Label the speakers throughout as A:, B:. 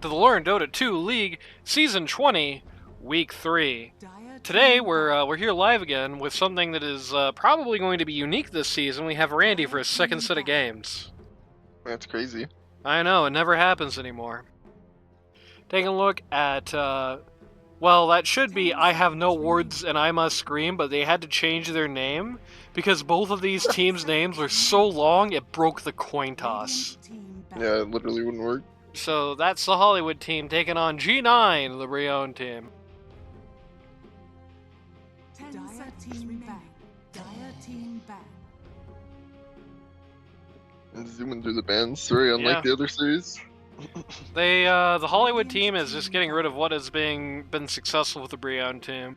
A: to the Learn Dota 2 League Season 20, Week 3. Today we're here live again with something that is probably going to be unique this season. We have Randy for his second set of games.
B: That's crazy.
A: I know, it never happens anymore. Taking a look at, well, that should be I Have No Words and I Must Scream, but they had to change their name because both of these teams' names were so long it broke the coin toss.
B: Yeah, it literally wouldn't work.
A: So that's the Hollywood team taking on G9, the Brionne team.
B: And zooming through the bands, very unlike the other series.
A: The Hollywood team is just getting rid of what has been successful with the Brionne team.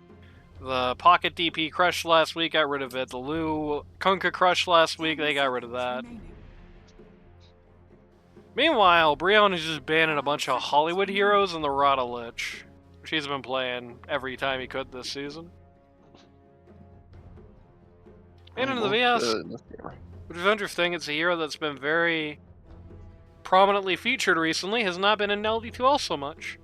A: The Pocket DP crushed last week, got rid of it. The Lu Kunkka crushed last week, they got rid of that. Meanwhile, Brionne is just banning a bunch of Hollywood heroes and the Rada Lich, which he's been playing every time he could this season. And into the VS, which is interesting, it's a hero that's been very prominently featured recently, has not been in LD2L so much.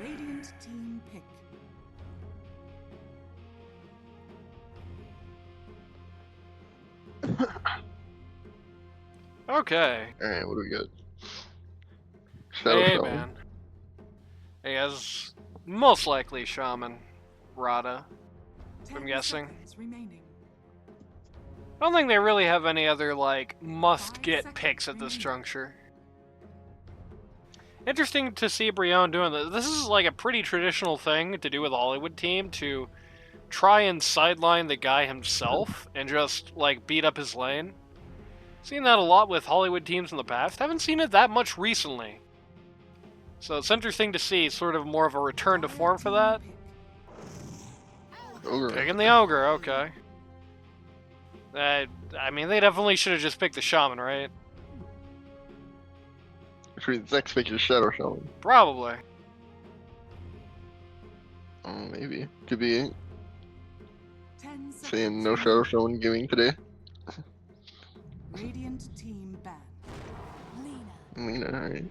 C: Radiant team pick.
A: Okay.
B: Alright, what do we got?
A: Hey, man. He has most likely Shaman. Rada, I'm guessing. I don't think they really have any other, like, must-get picks at this juncture. Interesting to see Brionne doing this. This is, like, a pretty traditional thing to do with a Hollywood team, to try and sideline the guy himself and just, like, beat up his lane. Seen that a lot with Hollywood teams in the past. Haven't seen it that much recently. So it's interesting to see sort of more of a return to form for that.
B: Ogre.
A: Picking the Ogre, okay. I mean, they definitely should have just picked the Shaman, right?
B: Which means next pick is Shadow Shaman.
A: Probably.
B: Oh, maybe. Could be saying no Shadow Shaman gaming today.
C: Radiant team ban.
B: Lena, alright.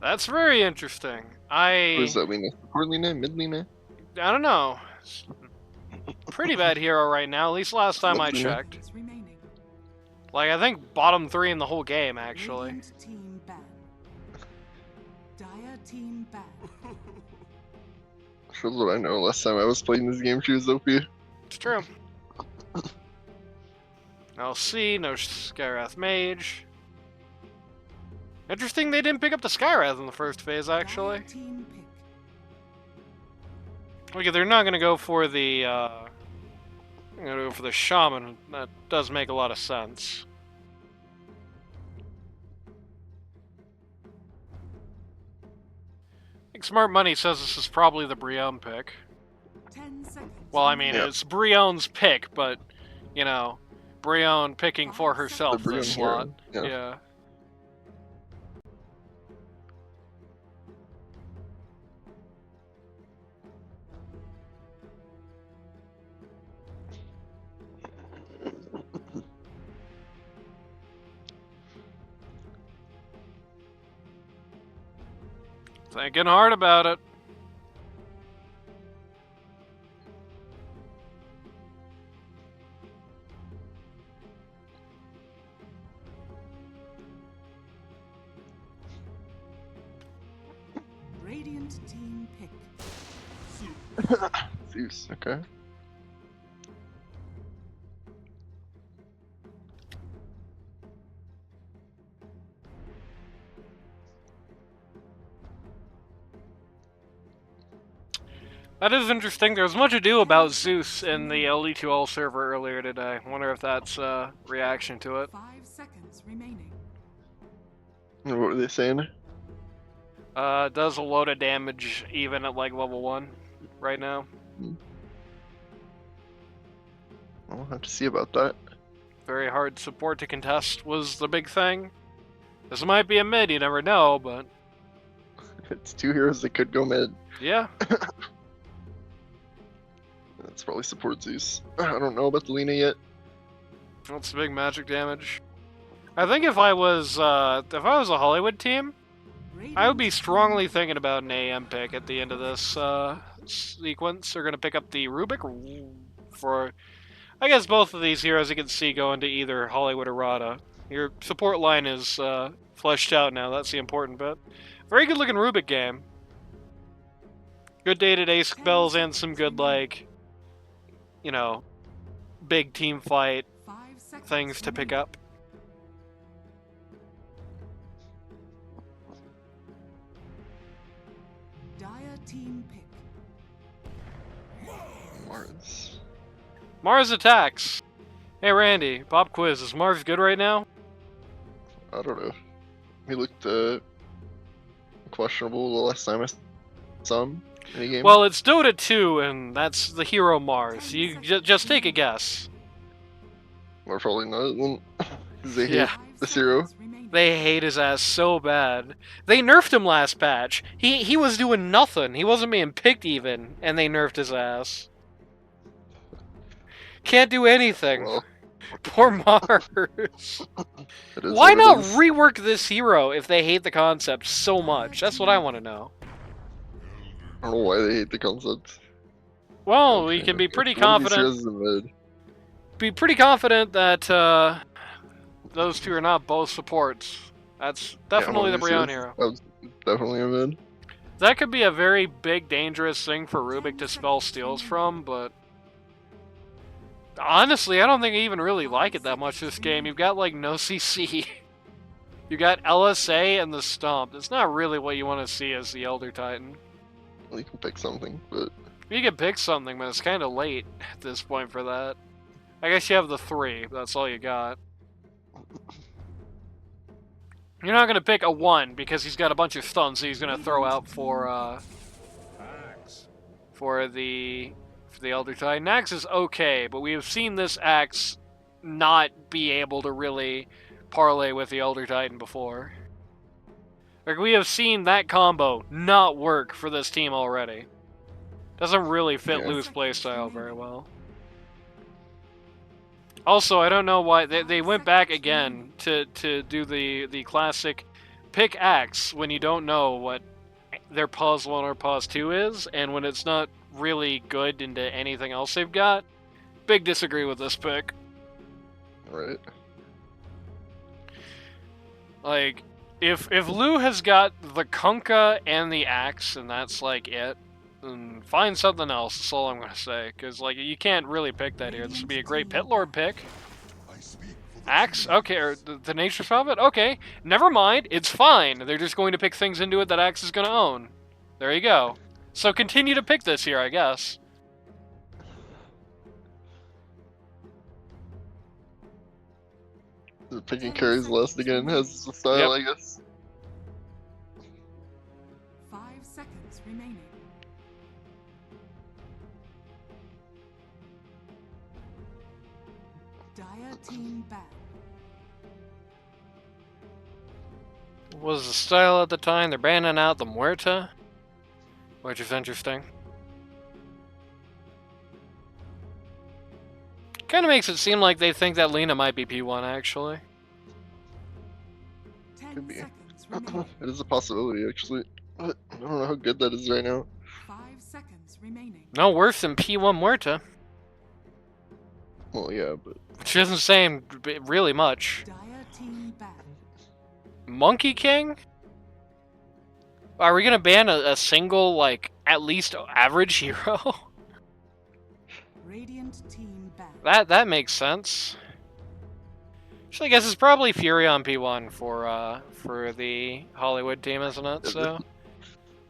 A: That's very interesting.
B: What is that, Lena? Support Lena? Mid Lena?
A: I don't know. Pretty bad hero right now, at least last time I checked. Like, I think bottom 3 in the whole game, actually.
C: Team ban. Dire team ban.
B: Shows what I know. Last time I was playing this game, she was OP.
A: It's true. No C, no Skyrath Mage. Interesting they didn't pick up the Skyrath in the first phase, actually. Okay, they're not gonna go for the, they're gonna go for the Shaman. That does make a lot of sense. I think Smart Money says this is probably the Brionne pick. Well, I mean, it's Brionne's pick, but, you know, Brionne picking for herself this slot. Yeah. Thinking hard about it.
C: Radiant team pick.
B: Zeus, okay.
A: That is interesting. There was much ado about Zeus in the LD2L server earlier today. I wonder if that's a reaction to it.
C: 5 seconds remaining.
B: What were they saying?
A: Does a load of damage even at like level 1 right now.
B: I'll have to see about that.
A: Very hard support to contest was the big thing. This might be a mid, you never know, but
B: It's 2 heroes that could go mid.
A: yeah.
B: That's probably support Zeus. I don't know about the Lina yet.
A: That's big magic damage. I think if I was a Hollywood team, I would be strongly thinking about an AM pick at the end of this sequence. They're gonna pick up the Rubik for, I guess, both of these heroes you can see go into either Hollywood or Rada. Your support line is fleshed out now. That's the important bit. Very good looking Rubik game. Good day-to-day spells and some good, like, you know, big team fight
C: 5 seconds
A: things to pick up.
C: Dire team pick.
B: Mars.
A: Mars attacks. Hey Randy, pop quiz. Is Mars good right now?
B: I don't know. He looked questionable the last time I saw him in a game.
A: Well, it's Dota 2, and that's the hero Mars. You just take a guess.
B: Or probably not. Then, 'cause they
A: Yeah.
B: hate this hero.
A: They hate his ass so bad. They nerfed him last patch. He was doing nothing. He wasn't being picked even, and they nerfed his ass. Can't do anything.
B: Well,
A: Poor Mars.
B: it is
A: Why
B: what it
A: not
B: is.
A: rework this hero if they hate the concept so much? That's what I want to know.
B: I don't know why they hate the concept.
A: Well, we can be pretty
B: One of these
A: confident.
B: heroes is in mid.
A: Be pretty confident that those two are not both supports. That's definitely
B: Yeah,
A: the
B: one of
A: Brionne
B: these
A: hero.
B: heroes- That was definitely a mid.
A: That could be a very big, dangerous thing for Rubik to spell steals from, but honestly, I don't think I even really like it that much this game. You've got, like, no CC. You got LSA and the Stomp. It's not really what you want to see as the Elder Titan.
B: Well, you can pick something, but
A: You can pick something, but it's kind of late at this point for that. I guess you have the 3, but that's all you got. You're not going to pick a 1 because he's got a bunch of stuns that he's going to throw out for the Elder Titan. Axe is okay, but we have seen this Axe not be able to really parlay with the Elder Titan before. Like, we have seen that combo not work for this team already. Doesn't really fit
B: Yeah.
A: Lou's playstyle very well. Also, I don't know why they went back again to do the classic pick Axe when you don't know what their pause 1 or pause 2 is, and when it's not really good into anything else they've got. Big disagree with this pick.
B: right.
A: Like, if Lou has got the Kunkka and the Axe, and that's like it, then find something else. That's all I'm gonna say. Because, like, you can't really pick that here. This would be a great Pit Lord pick. Axe? Okay, or the Nature Prophet? Okay, never mind. It's fine. They're just going to pick things into it that Axe is going to own. There you go. So continue to pick this here, I guess.
B: The picking carries last again has the style, I guess.
C: 5 seconds remaining. Dire team back.
A: What was the style at the time? They're banning out the Muerta, which is interesting. Kind of makes it seem like they think that Lina might be P1, actually.
C: 10
B: Could be.
C: seconds remaining.
B: It is a possibility, actually. But I don't know how good that is right now.
C: 5 seconds remaining.
A: No worse than P1 Muerta,
B: Well, yeah, but
A: which isn't saying really much.
C: Dire team back.
A: Monkey King? Are we gonna ban a single, like, at least average hero?
C: Radiant team back.
A: That makes sense. Actually, I guess it's probably Fury on P1 for the Hollywood team, isn't it? So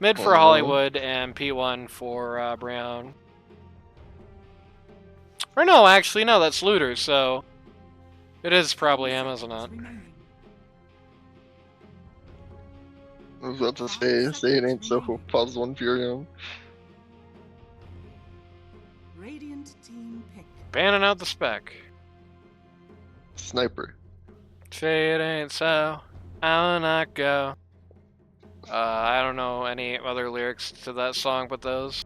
A: mid for
B: Oh, no.
A: Hollywood and P1 for Brionne. Or no, actually, no, that's Looter, so it is probably him, isn't it?
C: Remaining.
B: I was about to say it ain't so. Pause 1 Furion.
C: Radiant Round team pick.
A: Banning out the spec.
B: Sniper.
A: Say it ain't so, I will not go. I don't know any other lyrics to that song but those.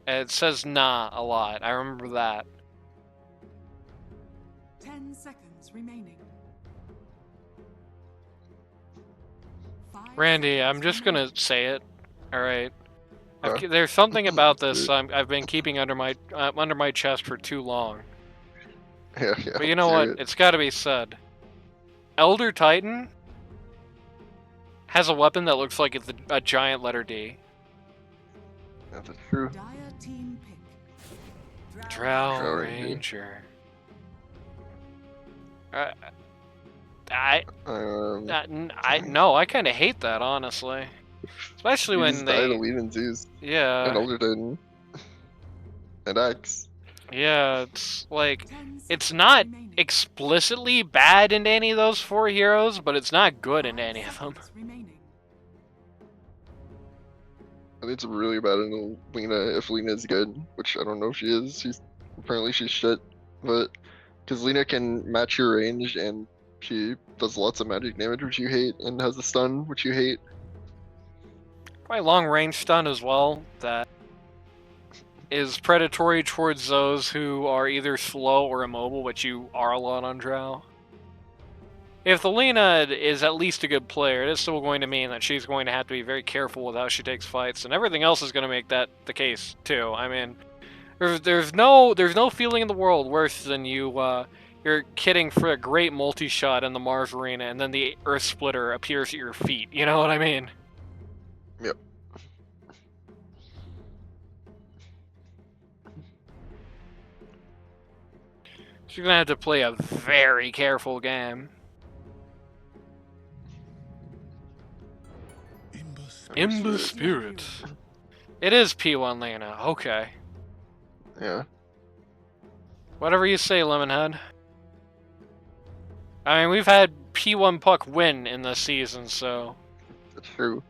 A: It says nah a lot. I remember that.
C: 10 seconds remaining. 5
A: Randy, I'm
C: seconds
A: just
C: remaining.
A: gonna say it. All right.
B: Huh?
A: There's something about
B: Do
A: this
B: it.
A: I've been keeping under my chest for too long.
B: Yeah, yeah.
A: But you know
B: let's hear
A: what?
B: it.
A: It's got to be said. Elder Titan has a weapon that looks like it's a giant letter D.
B: That's true.
C: Dire team pick.
A: Drow
B: Drow
A: Ranger. I no, I kind of hate that, honestly. Especially
B: You
A: when
B: just died
A: they,
B: a lead and Zeus. And
A: yeah,
B: Elder Titan. And Axe.
A: yeah, it's like
C: 10 seconds
A: it's not
C: remaining.
A: explicitly bad in any of those four heroes, but it's not good in
C: 5
A: any of them.
C: seconds remaining.
B: I think it's really bad in Lena if Lena's good, which I don't know if she is. Apparently she's shit, but because Lena can match your range and she does lots of magic damage, which you hate, and has a stun, which you hate.
A: Probably long range stun as well. That is predatory towards those who are either slow or immobile, which you are a lot on Drow. If the Lena is at least a good player, it is still going to mean that she's going to have to be very careful with how she takes fights, and everything else is going to make that the case too. I mean, there's no feeling in the world worse than you're kidding for a great multi-shot in the Mars arena, and then the Earth Splitter appears at your feet. You know what I mean?
B: Yep.
A: She's gonna have to play a very careful game. Ember Spirit. It is P1 Lena. Okay.
B: Yeah.
A: Whatever you say, Lemonhead. I mean, we've had P1 Puck win in this season, so...
B: That's true.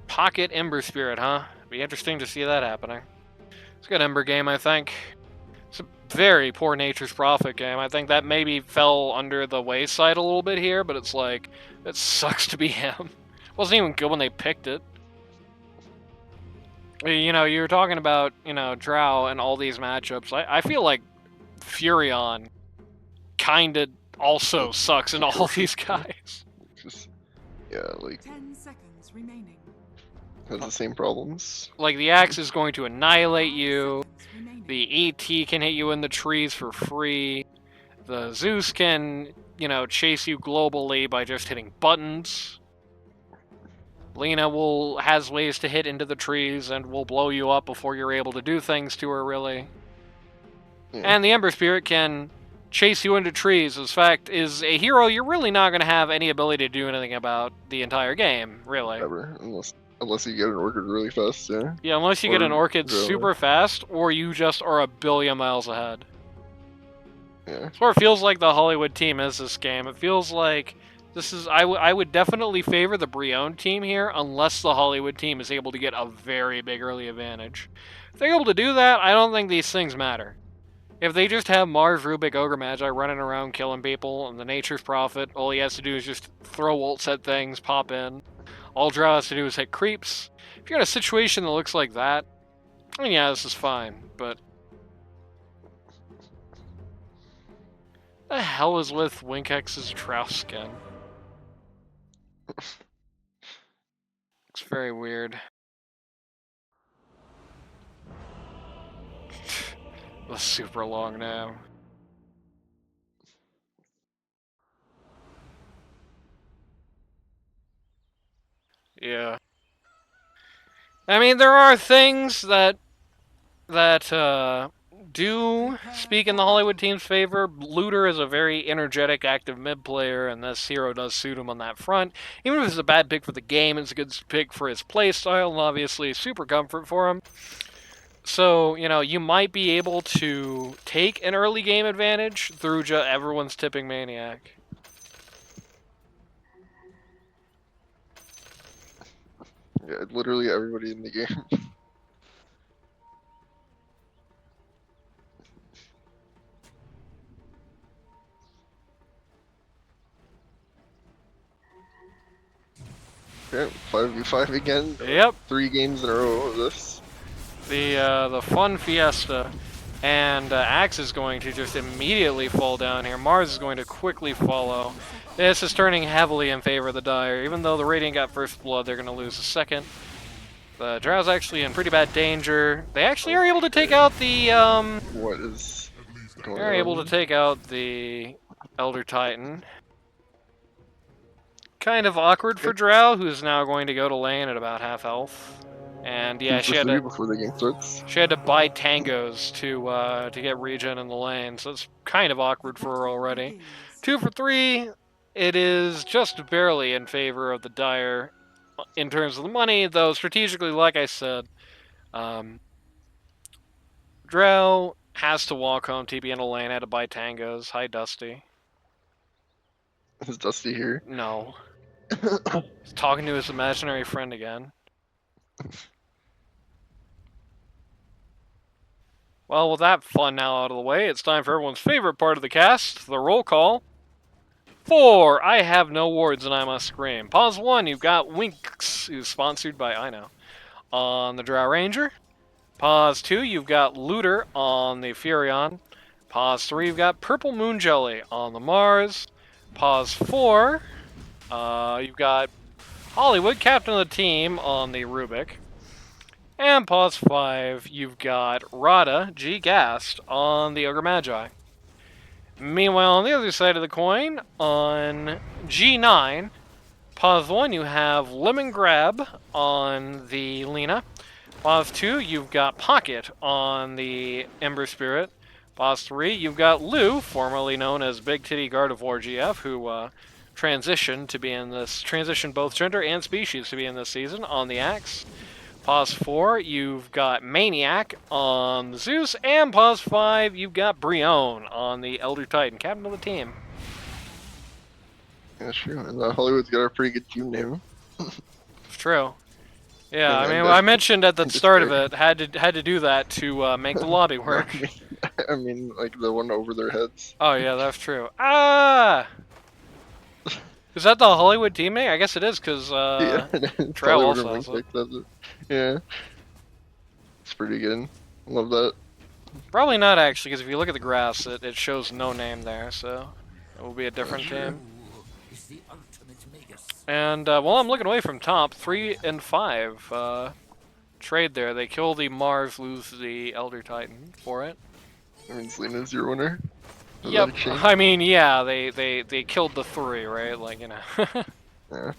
A: Pocket Ember Spirit, huh? Be interesting to see that happening. It's a good Ember game, I think. It's a very poor Nature's Prophet game. I think that maybe fell under the wayside a little bit here, but it's like, it sucks to be him. Wasn't even good when they picked it. You know, you were talking about, you know, Drow and all these matchups. I feel like Furion kinda also sucks in all these guys.
B: Just, yeah, like,
C: 10 seconds remaining.
B: has the same problems.
A: Like, the Axe is going to annihilate
C: 5
A: you.
C: seconds remaining.
A: The ET can hit you in the trees for free. The Zeus can, you know, chase you globally by just hitting buttons. Lena has ways to hit into the trees and will blow you up before you're able to do things to her, really.
B: Yeah.
A: And the Ember Spirit can chase you into trees. In fact, is a hero you're really not going to have any ability to do anything about the entire game, really.
B: Ever. Unless you get an orchid really fast, yeah.
A: Yeah, unless you get an
B: Or
A: Orchid
B: Drow.
A: super fast, or you just are a billion miles ahead.
B: Yeah.
A: That's what it feels like the Hollywood team is this game. It feels like this is... I would definitely favor the Brionne team here, unless the Hollywood team is able to get a very big early advantage. If they're able to do that, I don't think these things matter. If they just have Mars, Rubik, Ogre Magi running around killing people, and the Nature's Prophet, all he has to do is just throw ults at things, pop in. All Drow has to do is hit creeps. If you're in a situation that looks like that, I mean, yeah, this is fine, but... the hell is with Winkex's Drow skin? It's very weird. The super long name. Yeah. I mean, there are things that do speak in the Hollywood team's favor. Looter is a very energetic, active mid player, and this hero does suit him on that front. Even if it's a bad pick for the game, it's a good pick for his playstyle, and obviously super comfort for him. So, you know, you might be able to take an early game advantage through everyone's tipping Maniac.
B: Yeah, literally everybody in the game. Okay, 5v5 again.
A: Yep.
B: 3 games in a row of this.
A: The fun fiesta. And Axe is going to just immediately fall down here. Mars is going to quickly follow. This is turning heavily in favor of the Dire. Even though the Radiant got first blood, they're going to lose a second. The Drow's actually in pretty bad danger. They actually are able to take out the,
B: What is going
A: They're
B: on?
A: able to take out the Elder Titan. Kind of awkward for Drow, who's now going to go to lane at about half health. And yeah,
B: Who's the 3 before the game starts?
A: she had to buy tangos to get regen in the lane, so it's kind of awkward for her already. 2 for 3. It is just barely in favor of the Dire in terms of the money, though strategically, like I said, Drow has to walk home, TP in a lane, had to buy tangos. Hi, Dusty.
B: Is Dusty here?
A: No. He's talking to his imaginary friend again. Well, with that fun now out of the way, it's time for everyone's favorite part of the cast, the roll call. 4, I have no words and I must scream. Pause 1, you've got Winks, who's sponsored by I Know, on the Drow Ranger. Pause 2, you've got Looter on the Furion. Pause 3, you've got Purple Moon Jelly on the Mars. Pause 4, you've got Hollywood, captain of the team, on the Rubik. And pause 5, you've got Rada G. Gast on the Ogre Magi. Meanwhile, on the other side of the coin, on G9, pause 1, you have Lemon Grab on the Lena. Pause 2, you've got Pocket on the Ember Spirit. Pause 3, you've got Lou, formerly known as Big Titty Gardevoir GF, who transitioned both gender and species to be in this season on the Axe. Pause 4, you've got Maniac on the Zeus, and pause 5, you've got Brionne on the Elder Titan, captain of the team.
B: Yeah, true. And Hollywood's got a pretty good team name.
A: It's true. Yeah,
B: And
A: I mean, I mentioned at the start of it, had to do that to make the lobby work.
B: I mean, like the one over their heads.
A: Oh yeah, that's true. Ah! Is that the Hollywood teammate? I guess it is, because Trail also has it.
B: Yeah. It's pretty good. Love that.
A: Probably not, actually, because if you look at the graphs, it shows no name there, so it will be a different team. And while I'm looking away from top, 3 and 5 trade there. They kill the Mars, lose the Elder Titan for it.
B: That means Lena's your winner.
A: Yep. I mean, yeah, they killed the 3, right? Like, you know.
B: Yeah.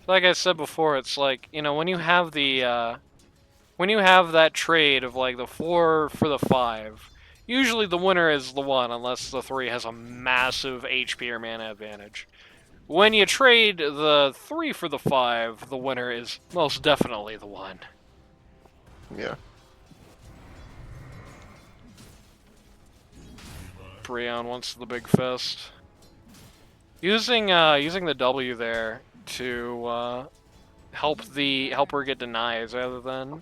A: Like I said before, it's like, you know, when you have the when you have that trade of like the 4 for the 5, usually the winner is the 1 unless the 3 has a massive HP or mana advantage. When you trade the 3 for the 5, the winner is most definitely the 1.
B: Yeah.
A: Brionne wants the big fist. Using the W there to help her get denies rather than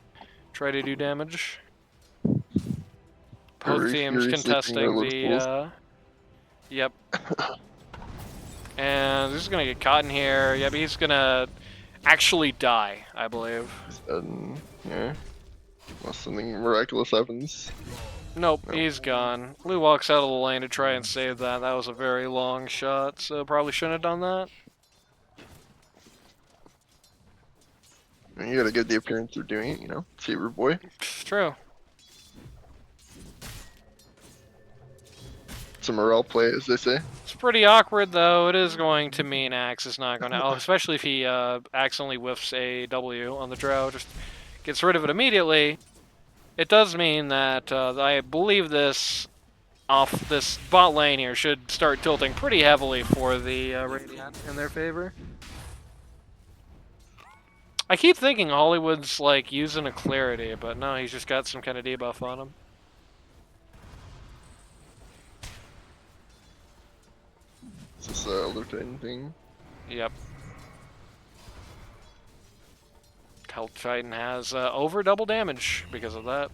A: try to do damage. Both teams contesting the yep. And this is gonna get caught in here. Yep, he's gonna actually die, I believe.
B: Yeah. Unless something miraculous happens.
A: Nope, he's gone. Lou walks out of the lane to try and save that. That was a very long shot, so probably shouldn't have done that.
B: You gotta get the appearance of doing it, you know? Saber boy.
A: It's true.
B: It's a morale play, as they say.
A: It's pretty awkward, though. It is going to mean Axe is not going to... Oh, especially if he accidentally whiffs a W on the Drow. Just gets rid of it immediately. It does mean that I believe this bot lane here should start tilting pretty heavily for the Radiant in their favor. I keep thinking Hollywood's like using a clarity, but no, he's just got some kind of debuff on him.
B: Is this the Elder Titan thing?
A: Yep. Elder Titan has over double damage because of that.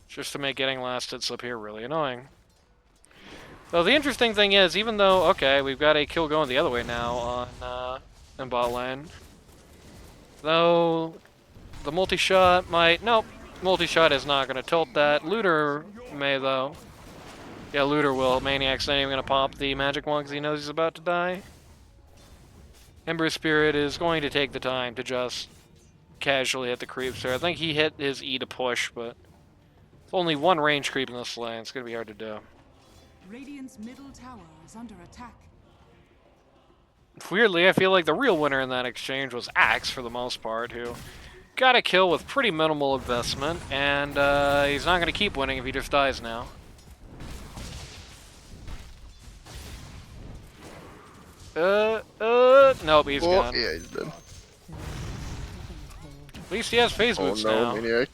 A: Just to make getting last hits up here really annoying. Though the interesting thing is, even though, okay, we've got a kill going the other way now on in bot lane. Though the multi-shot might, nope, multi-shot is not going to tilt that. Looter may though. Yeah, Looter will. Maniac's not even going to pop the magic one because he knows he's about to die. Ember Spirit is going to take the time to just casually hit the creeps there. I think he hit his E to push, but with only one range creep in this lane, it's going to be hard to do.
C: Radiant's middle tower is under attack.
A: Weirdly, I feel like the real winner in that exchange was Axe for the most part, who got a kill with pretty minimal investment, and he's not going to keep winning if he just dies now. Nope, he's gone.
B: Yeah, he's dead.
A: At least he has phase
B: Oh
A: boots
B: no,
A: now.
B: Maniac.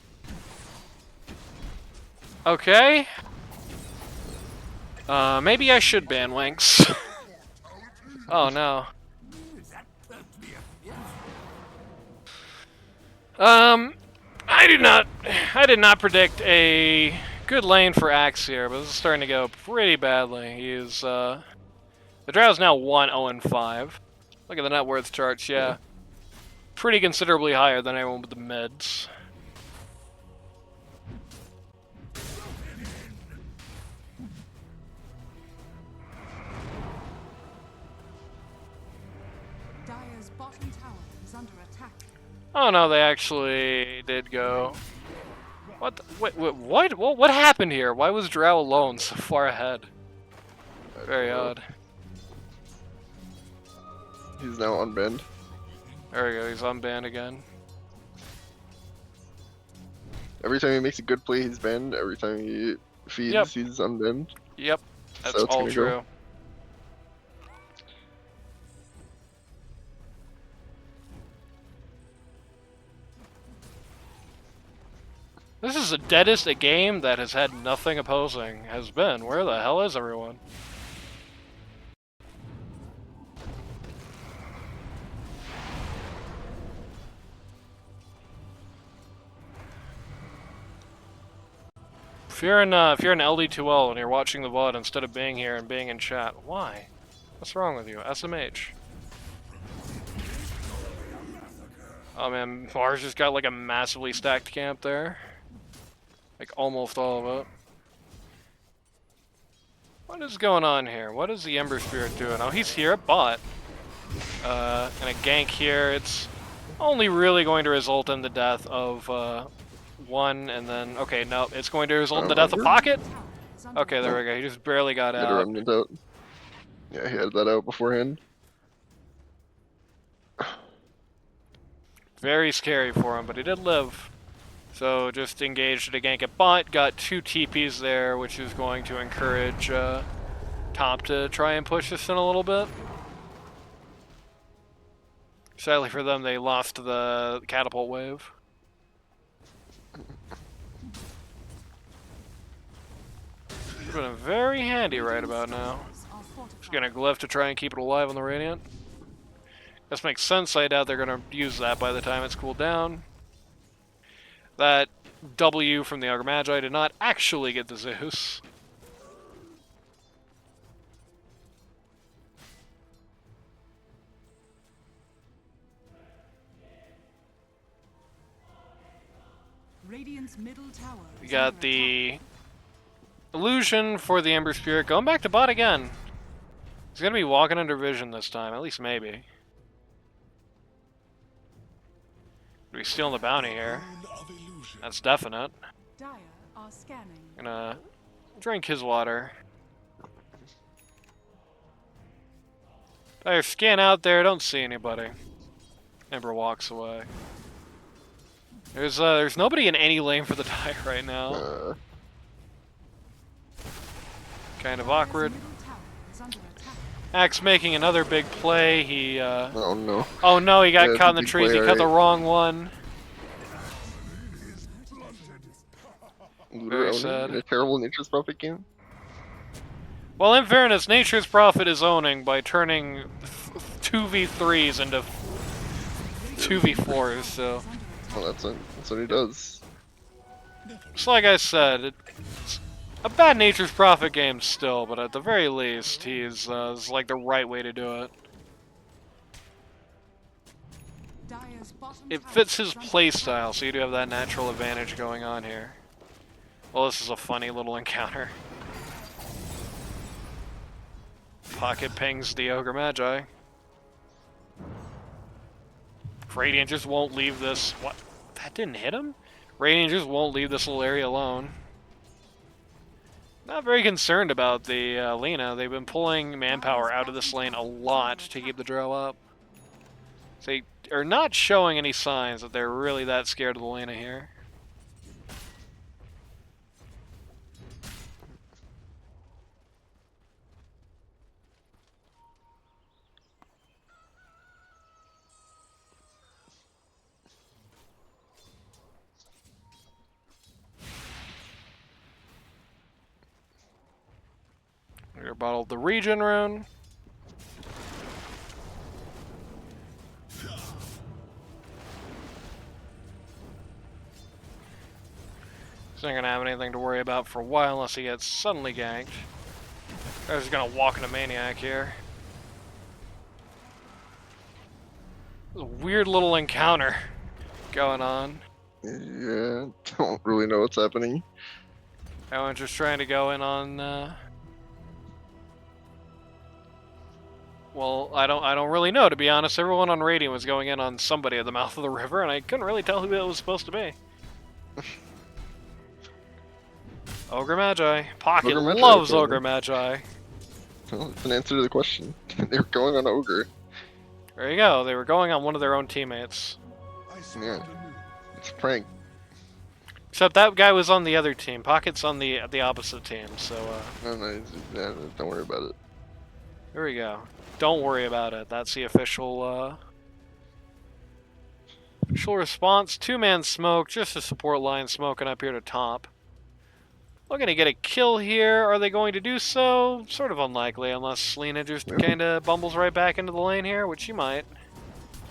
A: Okay. Maybe I should ban Winks. Oh no. I did not predict a good lane for Axe here, but this is starting to go pretty badly. He's, the Drow's now 1-0-5. Look at the net worth charts, yeah. Pretty considerably higher than anyone with the mids.
C: Dire's bottom tower is under attack.
A: Oh no, they actually did go. What? What happened here? Why was Drow alone so far ahead? Very odd.
B: He's now unbanned.
A: There we go, he's unbanned again.
B: Every time he makes a good play, he's banned. Every time he feeds,
A: Yep.
B: he's unbanned.
A: Yep, that's
B: So it's
A: all
B: gonna
A: true.
B: go.
A: This is the deadest a game that has had nothing opposing has been. Where the hell is everyone? If you're in LD2L and you're watching the VOD instead of being here and being in chat, why? What's wrong with you? SMH. Oh man, Mars just got like a massively stacked camp there. Like almost all of it. What is going on here? What is the Ember Spirit doing? Oh, he's here at bot. And a gank here. It's only really going to result in the death of one, and then okay, no, it's going to result in the death of Pocket.
C: Tower is under
A: Okay, there we go. He just barely got
B: He had a
A: out.
B: remnant out. Yeah, he had that out beforehand.
A: Very scary for him, but he did live. So just engaged a gank at bot, got 2 TPs there, which is going to encourage top to try and push this in a little bit. Sadly for them, they lost the catapult wave. Been very handy right about now.
C: towers are fortified.
A: Just gonna glyph to try and keep it alive on the Radiant. This makes sense. I doubt they're gonna use that by the time it's cooled down. That W from the Ogre Magi did not actually get the Zeus.
C: Radiant's middle tower
A: We
C: is
A: got
C: under
A: the illusion for the Ember Spirit going back to bot again. He's gonna be walking under vision this time, at least maybe. Are we stealing the bounty here? That's definite.
C: attack. Dire are scanning.
A: Gonna drink his water. Dire scan out there, don't see anybody. Ember walks away. There's nobody in any lane for the Dire right now. Kind of awkward.
C: Dire's middle tower is under attack.
A: Axe making another big play. He
B: Oh no.
A: oh no, he got
B: Yeah, it's
A: caught
B: a
A: in the
B: big
A: trees.
B: play,
A: He cut the
B: right?
A: wrong one.
B: Looter
A: Very
B: owning
A: sad.
B: in a terrible Nature's Prophet game.
A: Well, in fairness, Nature's Prophet is owning by turning 2v3s into 2v4s, so...
B: Well, that's what he does.
A: Just like I said, A bad Nature's Prophet game still, but at the very least, he's is like the right way to do it.
C: Dire's bottom
A: It
C: tower
A: fits his
C: is under
A: playstyle, so you do have that natural advantage going on here. Well, this is a funny little encounter. Pocket pings the Ogre Magi. Radiant just won't leave this... What? That didn't hit him? Radiant just won't leave this little area alone. Not very concerned about the Lina. They've been pulling manpower out of this lane a lot to keep the draw up. They are not showing any signs that they're really that scared of the Lina here. We bottled the regen rune. He's not gonna have anything to worry about for a while unless he gets suddenly ganked. They're just gonna walk into Maniac here. There's a weird little encounter going on.
B: Yeah, don't really know what's happening.
A: Everyone's just trying to go in on. Well, I don't really know, to be honest. Everyone on Radiant was going in on somebody at the mouth of the river, and I couldn't really tell who it was supposed to be. Ogre Magi. Pocket
B: Ogre Magi,
A: loves
B: okay.
A: Ogre Magi.
B: Well, it's an answer to the question. They're going on Ogre.
A: There you go. They were going on one of their own teammates.
B: Yeah, it's a prank.
A: Except that guy was on the other team. Pocket's on the opposite team, so
B: No, don't worry about it.
A: there we go. Don't worry about it. That's the official official response. Two-man smoke, just a support line smoking up here to top. Looking to get a kill here. Are they going to do so? Sort of unlikely, unless Lina just kind of bumbles right back into the lane here, which she might.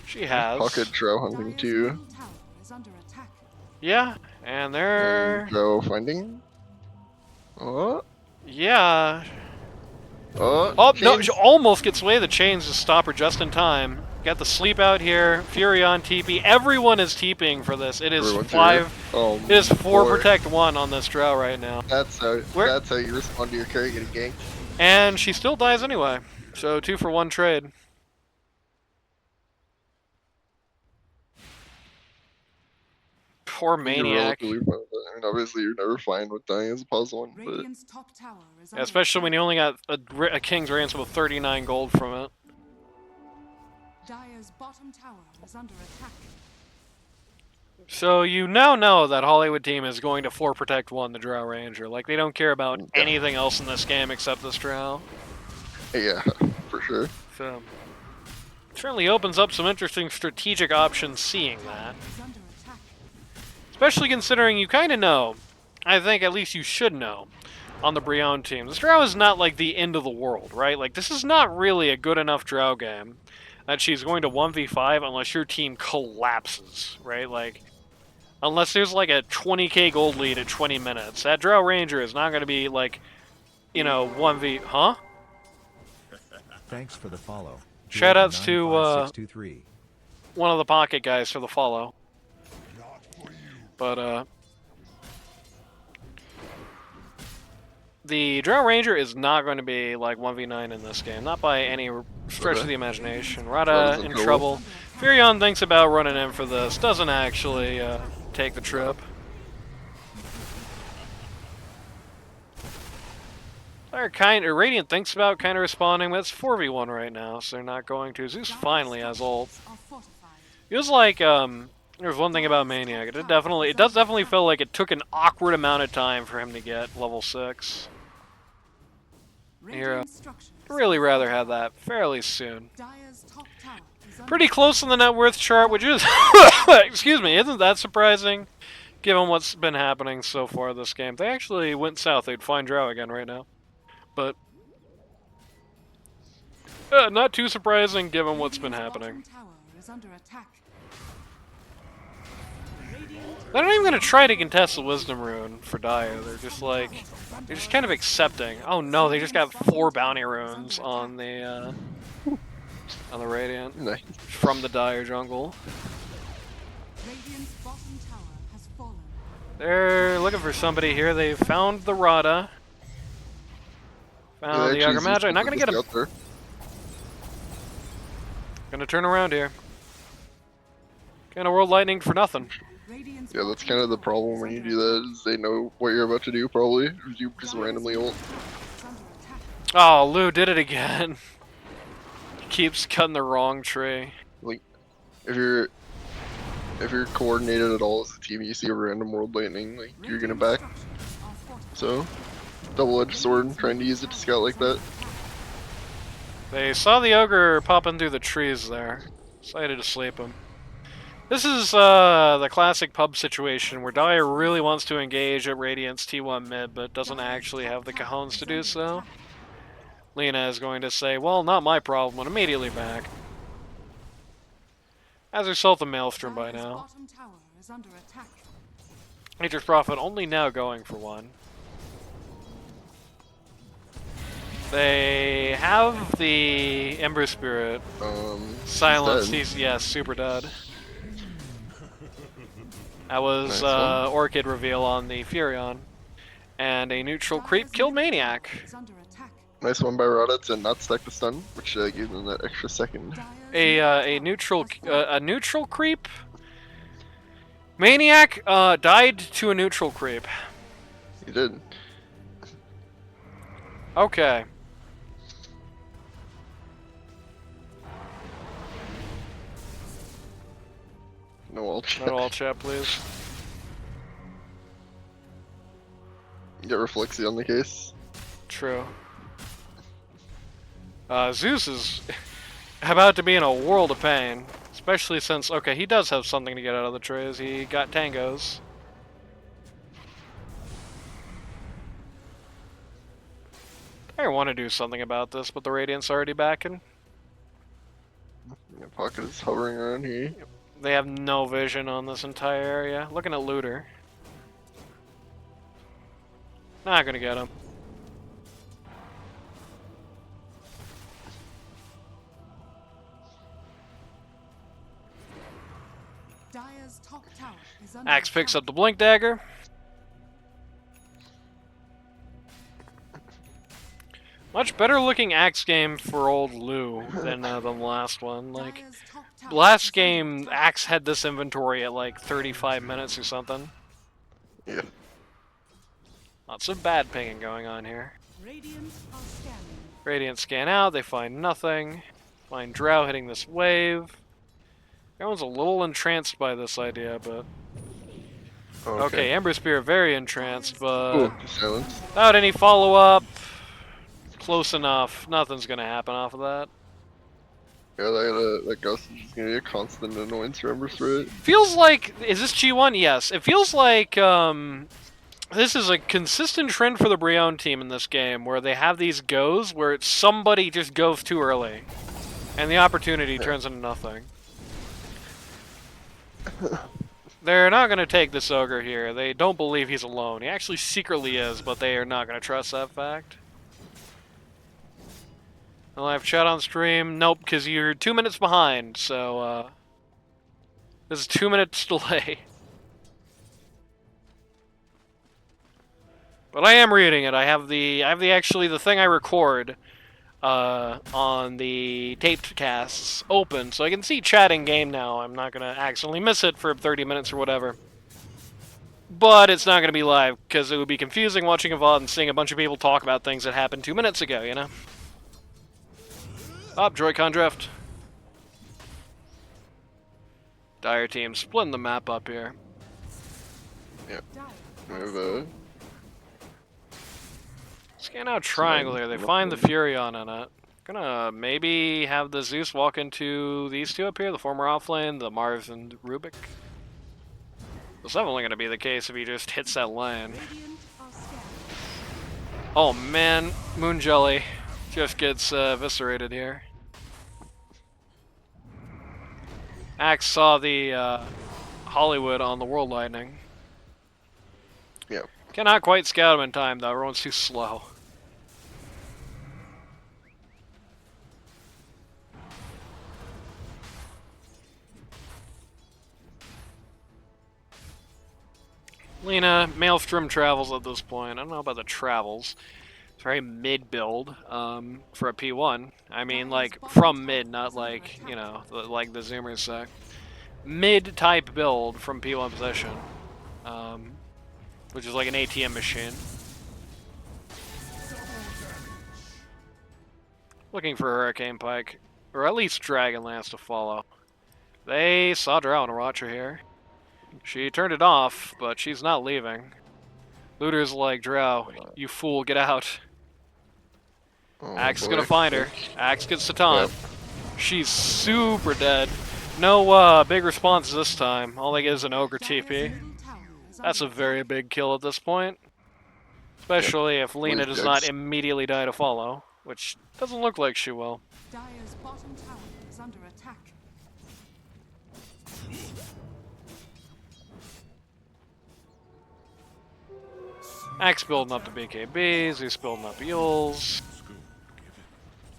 A: She has.
B: Pocket Drow hunting
C: Dire's
B: too.
C: middle tower is under attack.
A: Yeah, and they're...
B: Drow finding. Oh,
A: Yeah.
B: oh,
A: Oh, no,
B: chains.
A: she almost gets away. The chains to stop her just in time. Got the sleep out here. Furion TP. Everyone is TPing for this. It is
B: Everyone's
A: 5.
B: here. Oh,
A: It is 4
B: boy.
A: protect 1 on this drow right now.
B: That's how.
A: Where-
B: That's how you respond to your carry getting ganked.
A: And she still dies anyway. So 2 for 1 trade. Poor
B: You're
A: Maniac.
B: relatively fine with that. I mean, obviously, you're never fine with dying as a puzzle one, but
C: Radiant's top tower is
A: Yeah,
C: under
A: especially when
C: attack.
A: you only got a King's Ransom with 39 gold from it.
C: Dire's bottom tower is under attack.
A: So you now know that Hollywood team is going to 4 protect 1 the Drow Ranger. Like, they don't care about
B: Yeah.
A: anything else in this game except this Drow.
B: yeah, for sure.
A: So, certainly opens up some interesting strategic options seeing that.
C: Is under attack.
A: Especially considering you kind of know, I think at least you should know, on the Brionne team. This Drow is not like the end of the world, right? Like, this is not really a good enough Drow game that she's going to 1v5 unless your team collapses, right? Like, unless there's like a 20k gold lead at 20 minutes. That Drow Ranger is not going to be like, you know, 1v... Huh?
D: Thanks for the follow.
A: Shoutouts to,
D: 95623.
A: one of the Pocket guys for the follow. But, the Drow Ranger is not going to be like 1v9 in this game. Not by any stretch of the imagination. Rada
B: Rada's in
A: in
B: trouble.
A: trouble. Furion thinks about running in for this. Doesn't actually take the trip. Radiant thinks about kind of responding, but it's 4v1 right now, so they're not going to. Zeus finally has ult.
C: Are fortified.
A: It was like, there's one thing about Maniac. It does definitely feel like it took an awkward amount of time for him to get level 6. Here,
C: Radiant structures
A: Really rather have that fairly soon.
C: Dire's top tower is under
A: Pretty close on the net worth chart, which is, excuse me, isn't that surprising, given what's been happening so far this game. If they actually went south, they'd find Drow again right now. But, not too surprising given what's been
C: Radiant's
A: happening.
C: bottom tower is under attack.
A: They're not even gonna try to contest the Wisdom Rune for Dire. They're just like, they're just kind of accepting. Oh no, they just got 4 bounty runes on the Radiant
B: Nice.
A: from the Dire jungle.
C: Radiant's bottom tower has fallen.
A: They're looking for somebody here. They found the Rada. Found the Younger Magi. Not gonna get him.
B: There.
A: Gonna turn around here. Kinda World Lightning for nothing.
C: Radiant's
B: Yeah, that's
C: bottom
B: kind of the
C: tower
B: problem
C: is
B: when you
C: under
B: do that, is they know what you're about to do, probably. If you just randomly ult.
C: Is under attack.
A: Oh, Lou did it again. Keeps cutting the wrong tree.
B: Like, if you're coordinated at all as a team, you see a random World Lightning, like, you're gonna back.
C: Radiant structures are fortified.
B: So, double-edged sword, trying to use it to scout like that.
A: They saw the ogre popping through the trees there. Decided to sleep him. This is the classic pub situation where Dire really wants to engage at Radiant's T1 mid, but doesn't actually have the cajones to do so. Lina is going to say, well, not my problem, and immediately back. Has herself a Maelstrom by
C: Dire's
A: now.
C: bottom tower is under attack.
A: Nature's Prophet only now going for one. They have the Ember Spirit. Silence,
B: dead.
A: he's super dead. That was
B: Nice one.
A: Orchid reveal on the Furion. And a neutral creep killed Maniac.
C: Is under attack.
B: Nice one by Rada to not stack the stun, which gave them that extra second.
C: Dire's
A: A
C: middle tower
A: neutral
C: has fallen.
A: a neutral creep. Maniac died to a neutral creep.
B: He did.
A: Okay.
B: No ult.
A: No all chat, please.
B: Get Reflexy on the case.
A: True. Zeus is about to be in a world of pain. Especially since, okay, he does have something to get out of the trays. He got tangos. I want to do something about this, but the Radiant's already backing.
B: Yeah, Pocket is hovering around here.
A: They have no vision on this entire area. Looking at Looter. Not gonna get him.
C: Dire's top tower is under
A: Axe picks
C: attack.
A: up the Blink Dagger. Much better looking Axe game for old Lou than the last one. Like,
C: Dire's top tower is
A: last
C: under
A: game,
C: attack.
A: Axe had this inventory at like 35 minutes or something.
B: Yeah.
A: Lots of bad pinging going on here.
C: Radiant are scanning.
A: Radiant scan out, they find nothing. Find Drow hitting this wave. Everyone's a little entranced by this idea, but... Okay, Ember Spear very entranced, but
B: Ooh, silence.
A: without any follow-up, close enough. Nothing's gonna happen off of that.
B: Yeah, that ghost is just gonna be a constant annoyance for Ember Spirit.
A: Feels like, is this G1? Yes. It feels like this is a consistent trend for the Brionne team in this game, where they have these goes where it's somebody just goes too early, and the opportunity turns into nothing. They're not going to take this ogre here. They don't believe he's alone. He actually secretly is, but they are not going to trust that fact. Live chat on stream? Nope, because you're 2 minutes behind, so this is 2 minutes delay. But I am reading it. I have the actually the thing I record on the taped casts open, so I can see chat in game now. I'm not gonna accidentally miss it for 30 minutes or whatever. But it's not gonna be live because it would be confusing watching a VOD and seeing a bunch of people talk about things that happened 2 minutes ago. You know. Up, Joy-Con drift. Dire team splitting the map up here.
C: Dire
B: We
C: has
B: have
C: fallen.
A: Scan out triangle here. They find the Furion in it. Gonna maybe have the Zeus walk into these two up here, the former offlane, the Mars and Rubik. That's definitely gonna be the case if he just hits that lane.
C: Radiant are scanning.
A: Oh man, Moon Jelly just gets eviscerated here. Axe saw the Hollywood on the World Lightning.
B: Yeah.
A: Cannot quite scout him in time, though. Everyone's too slow. Lena, Maelstrom travels at this point. I don't know about the travels. It's very mid build for a P1. I mean, like, from mid, not like, you know, like the Zoomers say. Mid type build from P1 position, which is like an ATM machine. Looking for Hurricane Pike, or at least Dragonlance to follow. They saw Drow and a Watcher here. She turned it off, but she's not leaving. Looter's like, Drow, you fool, get out.
B: Oh,
A: Axe is
B: boy.
A: gonna find her. Axe gets the taunt.
B: Yep.
A: She's super dead. No big response this time. All they get is an Ogre TP. That's a very big kill at this point. Especially if Lena does not immediately die to follow, which doesn't look like she will.
C: Dire's bottom tower is under attack.
A: Axe building up the BKBs, he's building up Yules.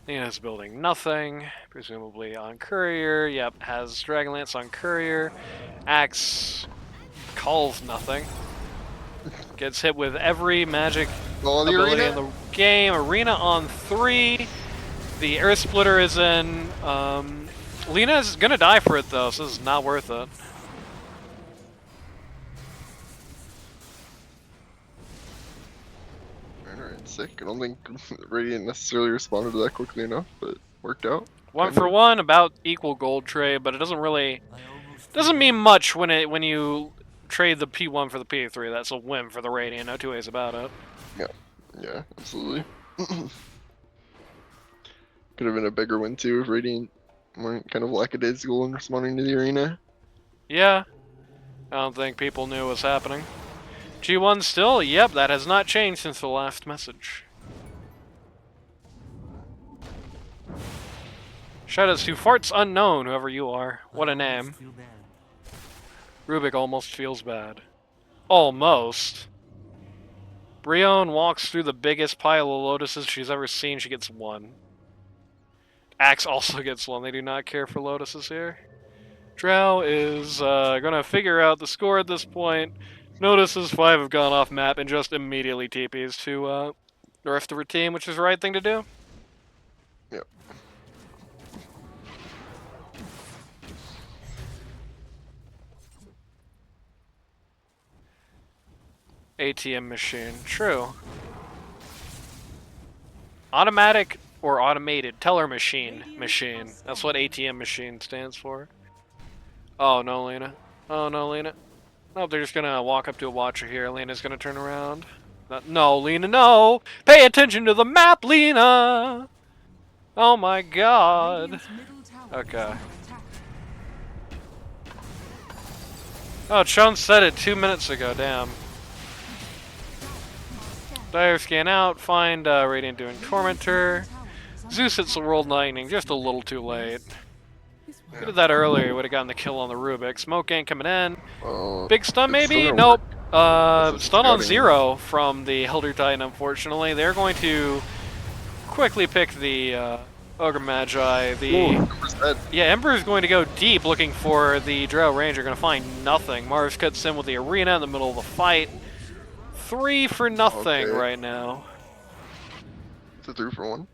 A: Lena's building nothing, presumably on Courier. Yep, has Dragonlance on Courier. Axe calls nothing. Gets hit with every magic ability in the game. Arena on 3. The Earth Splitter is in. Lena's gonna die for it though, so this is not worth it.
B: Alright, sick. I don't think Radiant necessarily responded to that quickly enough, but worked out.
A: One for one, about equal gold trade, but it doesn't really mean much when you trade the P1 for the P3. That's a win for the Radiant, no two ways about it.
B: Yeah, absolutely. Could have been a bigger win too if Radiant weren't kind of lackadaisical in responding to the arena.
A: Yeah, I don't think people knew what was happening. G1 still? Yep, that has not changed since the last message. Shoutouts to Farts Unknown, whoever you are. What a name. Rubik almost feels bad. Almost. Brionne walks through the biggest pile of lotuses she's ever seen. She gets 1. Axe also gets 1. They do not care for lotuses here. Drow is gonna figure out the score at this point. Notices 5 have gone off map and just immediately TPs to nerf the team, which is the right thing to do.
B: Yep.
A: ATM machine, true. Automatic or automated teller machine. That's what ATM machine stands for. Oh no, Lena. Oh no, Lena. Nope, they're just gonna walk up to a Watcher here. Lena's gonna turn around. No, Lena, no! Pay attention to the map, Lena! Oh my god. Okay. Oh, Chun said it 2 minutes ago, damn. Dire scan out, find Radiant doing Tormentor. Zeus hits the World Lightning, just a little too late. If we did that earlier, would have gotten the kill on the Rubik. Smoke gang coming in. Big stun maybe? Nope. Stun on 0 from the Elder Titan, unfortunately. They're going to quickly pick the Ogre Magi. Yeah, Ember's going to go deep looking for the Drow Ranger. Going to find nothing. Mars cuts in with the arena in the middle of the fight. 3 for nothing right now.
B: It's a 3 for 1.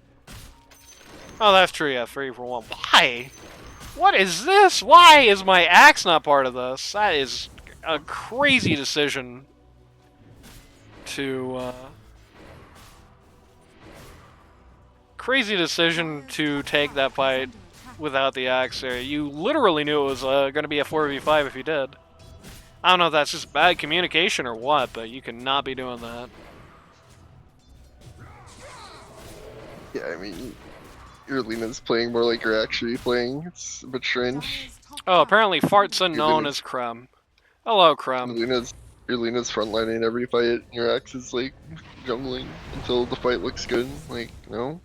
A: Oh, that's true, yeah, 3 for 1. Why? What is this? Why is my axe not part of this? That is a crazy decision to, take that fight without the axe there. You literally knew it was going to be a 4v5 if you did. I don't know if that's just bad communication or what, but you cannot be doing that.
B: Yeah, I mean, your Lena's playing more like you're actually playing. It's a bit strange.
A: Oh, apparently Farts Unknown is Crumb. Hello, Crumb.
B: Your Lena's frontlining every fight. Your axe is like jungling until the fight looks good. Like, no.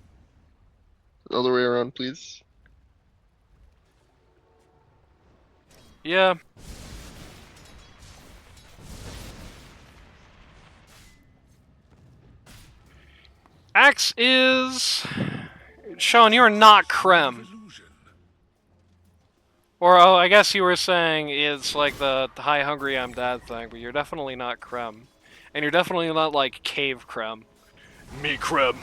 B: The other way around, please.
A: Yeah. Axe is... Sean, you are not creme. Or, oh, I guess you were saying it's like the hi hungry I'm dad thing, but you're definitely not creme. And you're definitely not like cave creme. Me creme.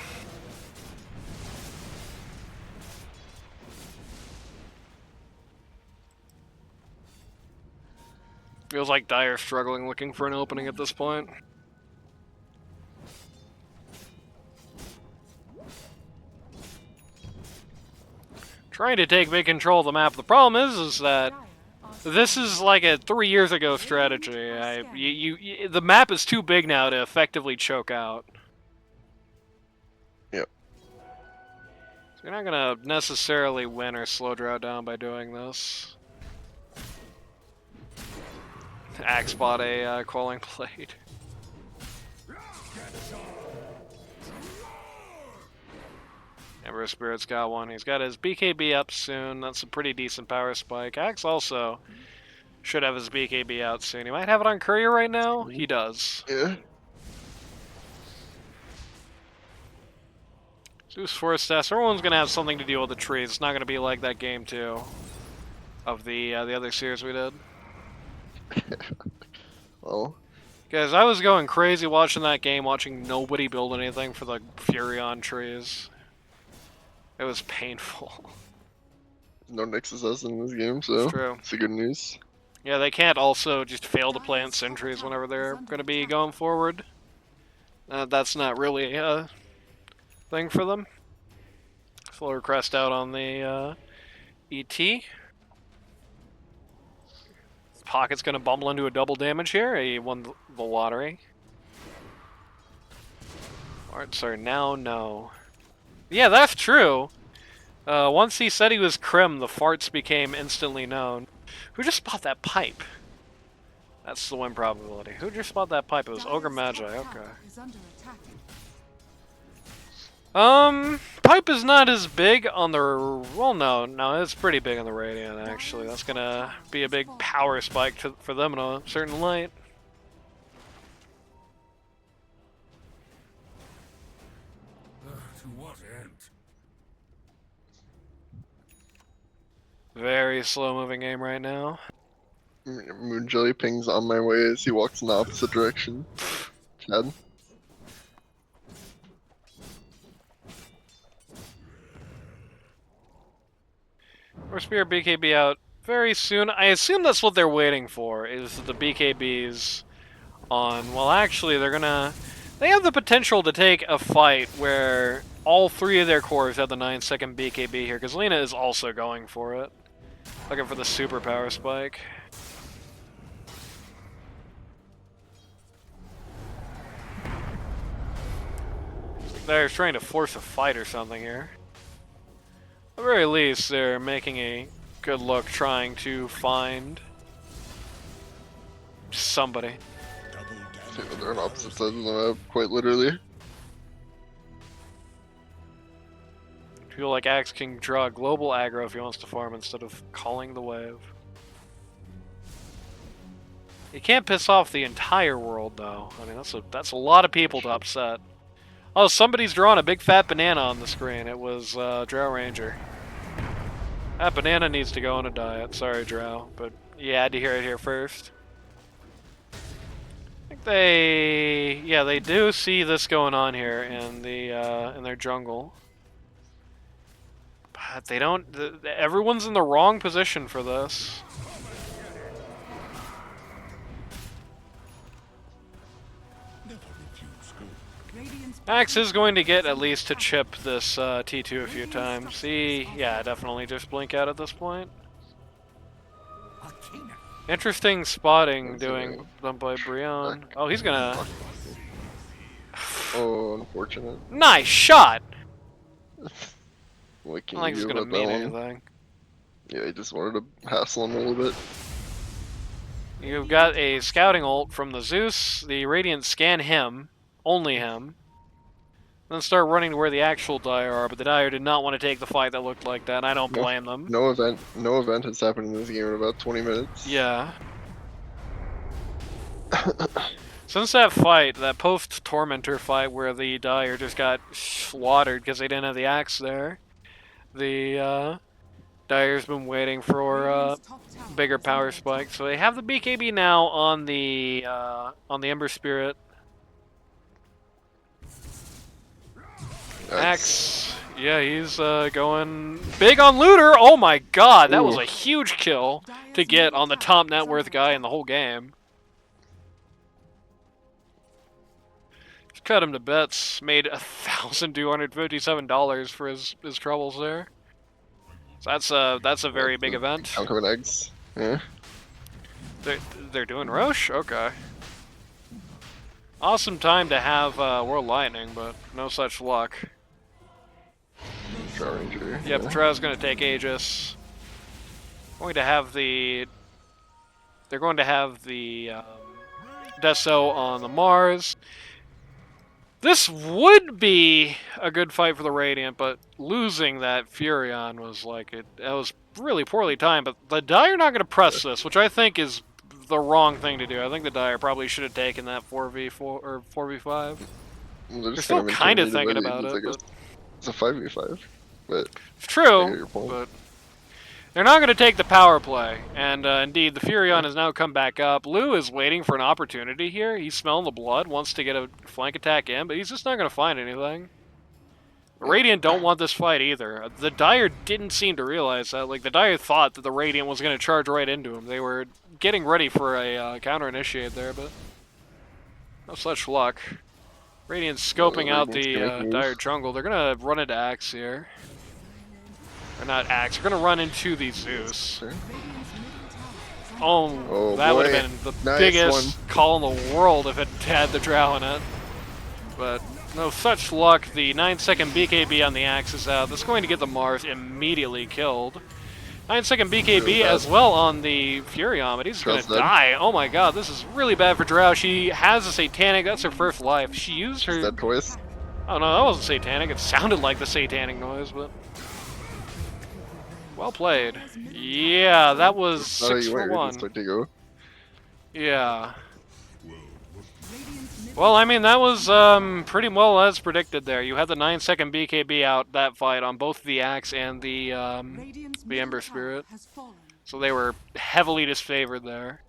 A: Feels like Dire struggling looking for an opening at this point. Trying to take big control of the map. The problem is that this is like a 3 years ago strategy. The map is too big now to effectively choke out.
B: Yep.
A: So you're not gonna necessarily win or slow draw down by doing this. Axe bought a Quelling Blade. Ember Spirit's got one. He's got his BKB up soon. That's a pretty decent power spike. Axe also should have his BKB out soon. He might have it on Courier right now. He does.
B: Yeah.
A: Zeus Force Test. Everyone's gonna have something to deal with the trees. It's not gonna be like that game 2 of the other series we did.
B: Well,
A: Guys, I was going crazy watching that game, watching nobody build anything for the Furion trees. It was painful.
B: no Nexus S in this game, so
A: It's true.
B: it's a good news.
A: Yeah, they can't also just fail to plant sentries whenever they're going to be going forward. That's not really a thing for them. Floor crest out on the ET. Pocket's going to bumble into a double damage here. He won the lottery. Alright, sorry, now no. Yeah, that's true. Once he said he was Krim, the farts became instantly known. Who just bought that pipe? That's the win probability. Who just bought that pipe? It was Ogre Magi, okay. Pipe is not as big on the... Well, no, it's pretty big on the Radiant, actually. That's gonna be a big power spike for them in a certain light.
E: To what end?
A: Very slow-moving game right now.
B: Moon Jelly pings on my way as he walks in the opposite direction. Chad.
A: Or Spear BKB out very soon. I assume that's what they're waiting for, is the BKBs on... Well, actually, they have the potential to take a fight where all 3 of their cores have the 9-second BKB here, because Lina is also going for it. Looking for the super power spike. They're trying to force a fight or something here. At the very least, they're making a good look trying to find somebody.
B: They're on opposite sides of the map, quite literally.
A: I feel like Axe can draw global aggro if he wants to farm instead of calling the wave. He can't piss off the entire world, though. I mean, that's a lot of people to upset. Oh, somebody's drawing a big fat banana on the screen. It was Drow Ranger. That banana needs to go on a diet. Sorry, Drow, but you had to hear it here first. I think they do see this going on here in their jungle. But they don't. Everyone's in the wrong position for this. Axe is going to get at least to chip this T2 a few times. Yeah, definitely just blink out at this point. Interesting spotting doing them by Brionne. Oh, he's gonna...
B: Oh, unfortunate.
A: Nice shot!
B: What
A: I
B: can
A: don't think
B: you
A: it's
B: do
A: gonna
B: about that
A: mean
B: one?
A: anything.
B: Yeah, he just wanted to hassle him a little bit.
A: You've got a scouting ult from the Zeus. The Radiant scan him. Only him. Then start running to where the actual Dire are, but the Dire did not want to take the fight that looked like that, and I don't blame them.
B: No event has happened in this game in about 20 minutes.
A: Yeah. Since that fight, that post-Tormentor fight where the Dire just got slaughtered because they didn't have the axe there, the Dire's been waiting for
C: Radiant's top tower
A: bigger
C: is
A: power
C: under
A: spike.
C: attack.
A: So they have the BKB now on the Ember Spirit. Axe. Yeah, he's going big on Looter. Oh my god, that was
B: Ooh.
A: a huge kill to
C: Dire's
A: get
C: middle
A: on the
C: tower
A: top
C: is
A: net
C: under
A: worth guy in
C: attack.
A: the whole game. Just cut him to bits. Made $1,257 for his troubles there. So that's a very big event.
B: Chunk of an eggs. Yeah.
A: They're doing Roche? Okay. Awesome time to have World Lightning, but no such luck.
B: Drow Ranger.
A: Yep,
B: Yeah.
A: Drow's going to take Aegis. Going to have the... They're going to have the Deso on the Mars. This would be a good fight for the Radiant, but losing that Furion was that was really poorly timed. But the Dire not going to press this, which I think is the wrong thing to do. I think the Dire probably should have taken that 4v4 or 4v5.
B: Well,
A: They're
B: just
A: still kind of
B: intimidated
A: thinking
B: by the
A: about it.
B: Aegis, I
A: But
B: guess. It's a 5v5, but
A: it's
B: I
A: true,
B: get your point.
A: but they're not going to take the power play. And indeed, the Furion has now come back up. Lou is waiting for an opportunity here. He's smelling the blood, wants to get a flank attack in, but he's just not going to find anything. The Radiant don't want this fight either. The Dire didn't seem to realize that. Like, the Dire thought that the Radiant was going to charge right into him. They were getting ready for a counter-initiate there, but no such luck. Radiant's scoping out
B: Radiant's
A: the
B: gonna move.
A: Dire jungle. They're going to run into Axe here. Or not Axe. They're going to run into the Zeus.
B: Sure.
C: Radiant's middle tower is under
A: Oh,
C: attack.
B: Oh,
A: that would
B: boy.
A: have been the
B: Nice
A: biggest call in the world if it had the Drow in it. But no such luck. The 9-second BKB on the Axe is out. That's going to get the Mars immediately killed. 9-second BKB
B: Really bad.
A: as well on the Furion, but he's going
B: Drow's
A: to
B: dead.
A: die. Oh my god, this is really bad for Drow. She has a Satanic. That's her first life. She used her...
B: Dead twice.
A: Oh no, that wasn't Satanic. It sounded like the Satanic noise, but... Well played. Yeah, that was 6
B: you
A: for
B: went
A: 1.
B: to go.
A: Yeah.
C: Radiant's middle
A: Well, I mean, that was pretty well as predicted there. You had the 9-second BKB out that fight on both the Axe and the
C: Radiant's middle
A: Ember
C: tower
A: Spirit.
C: has fallen.
A: So they were heavily disfavored there.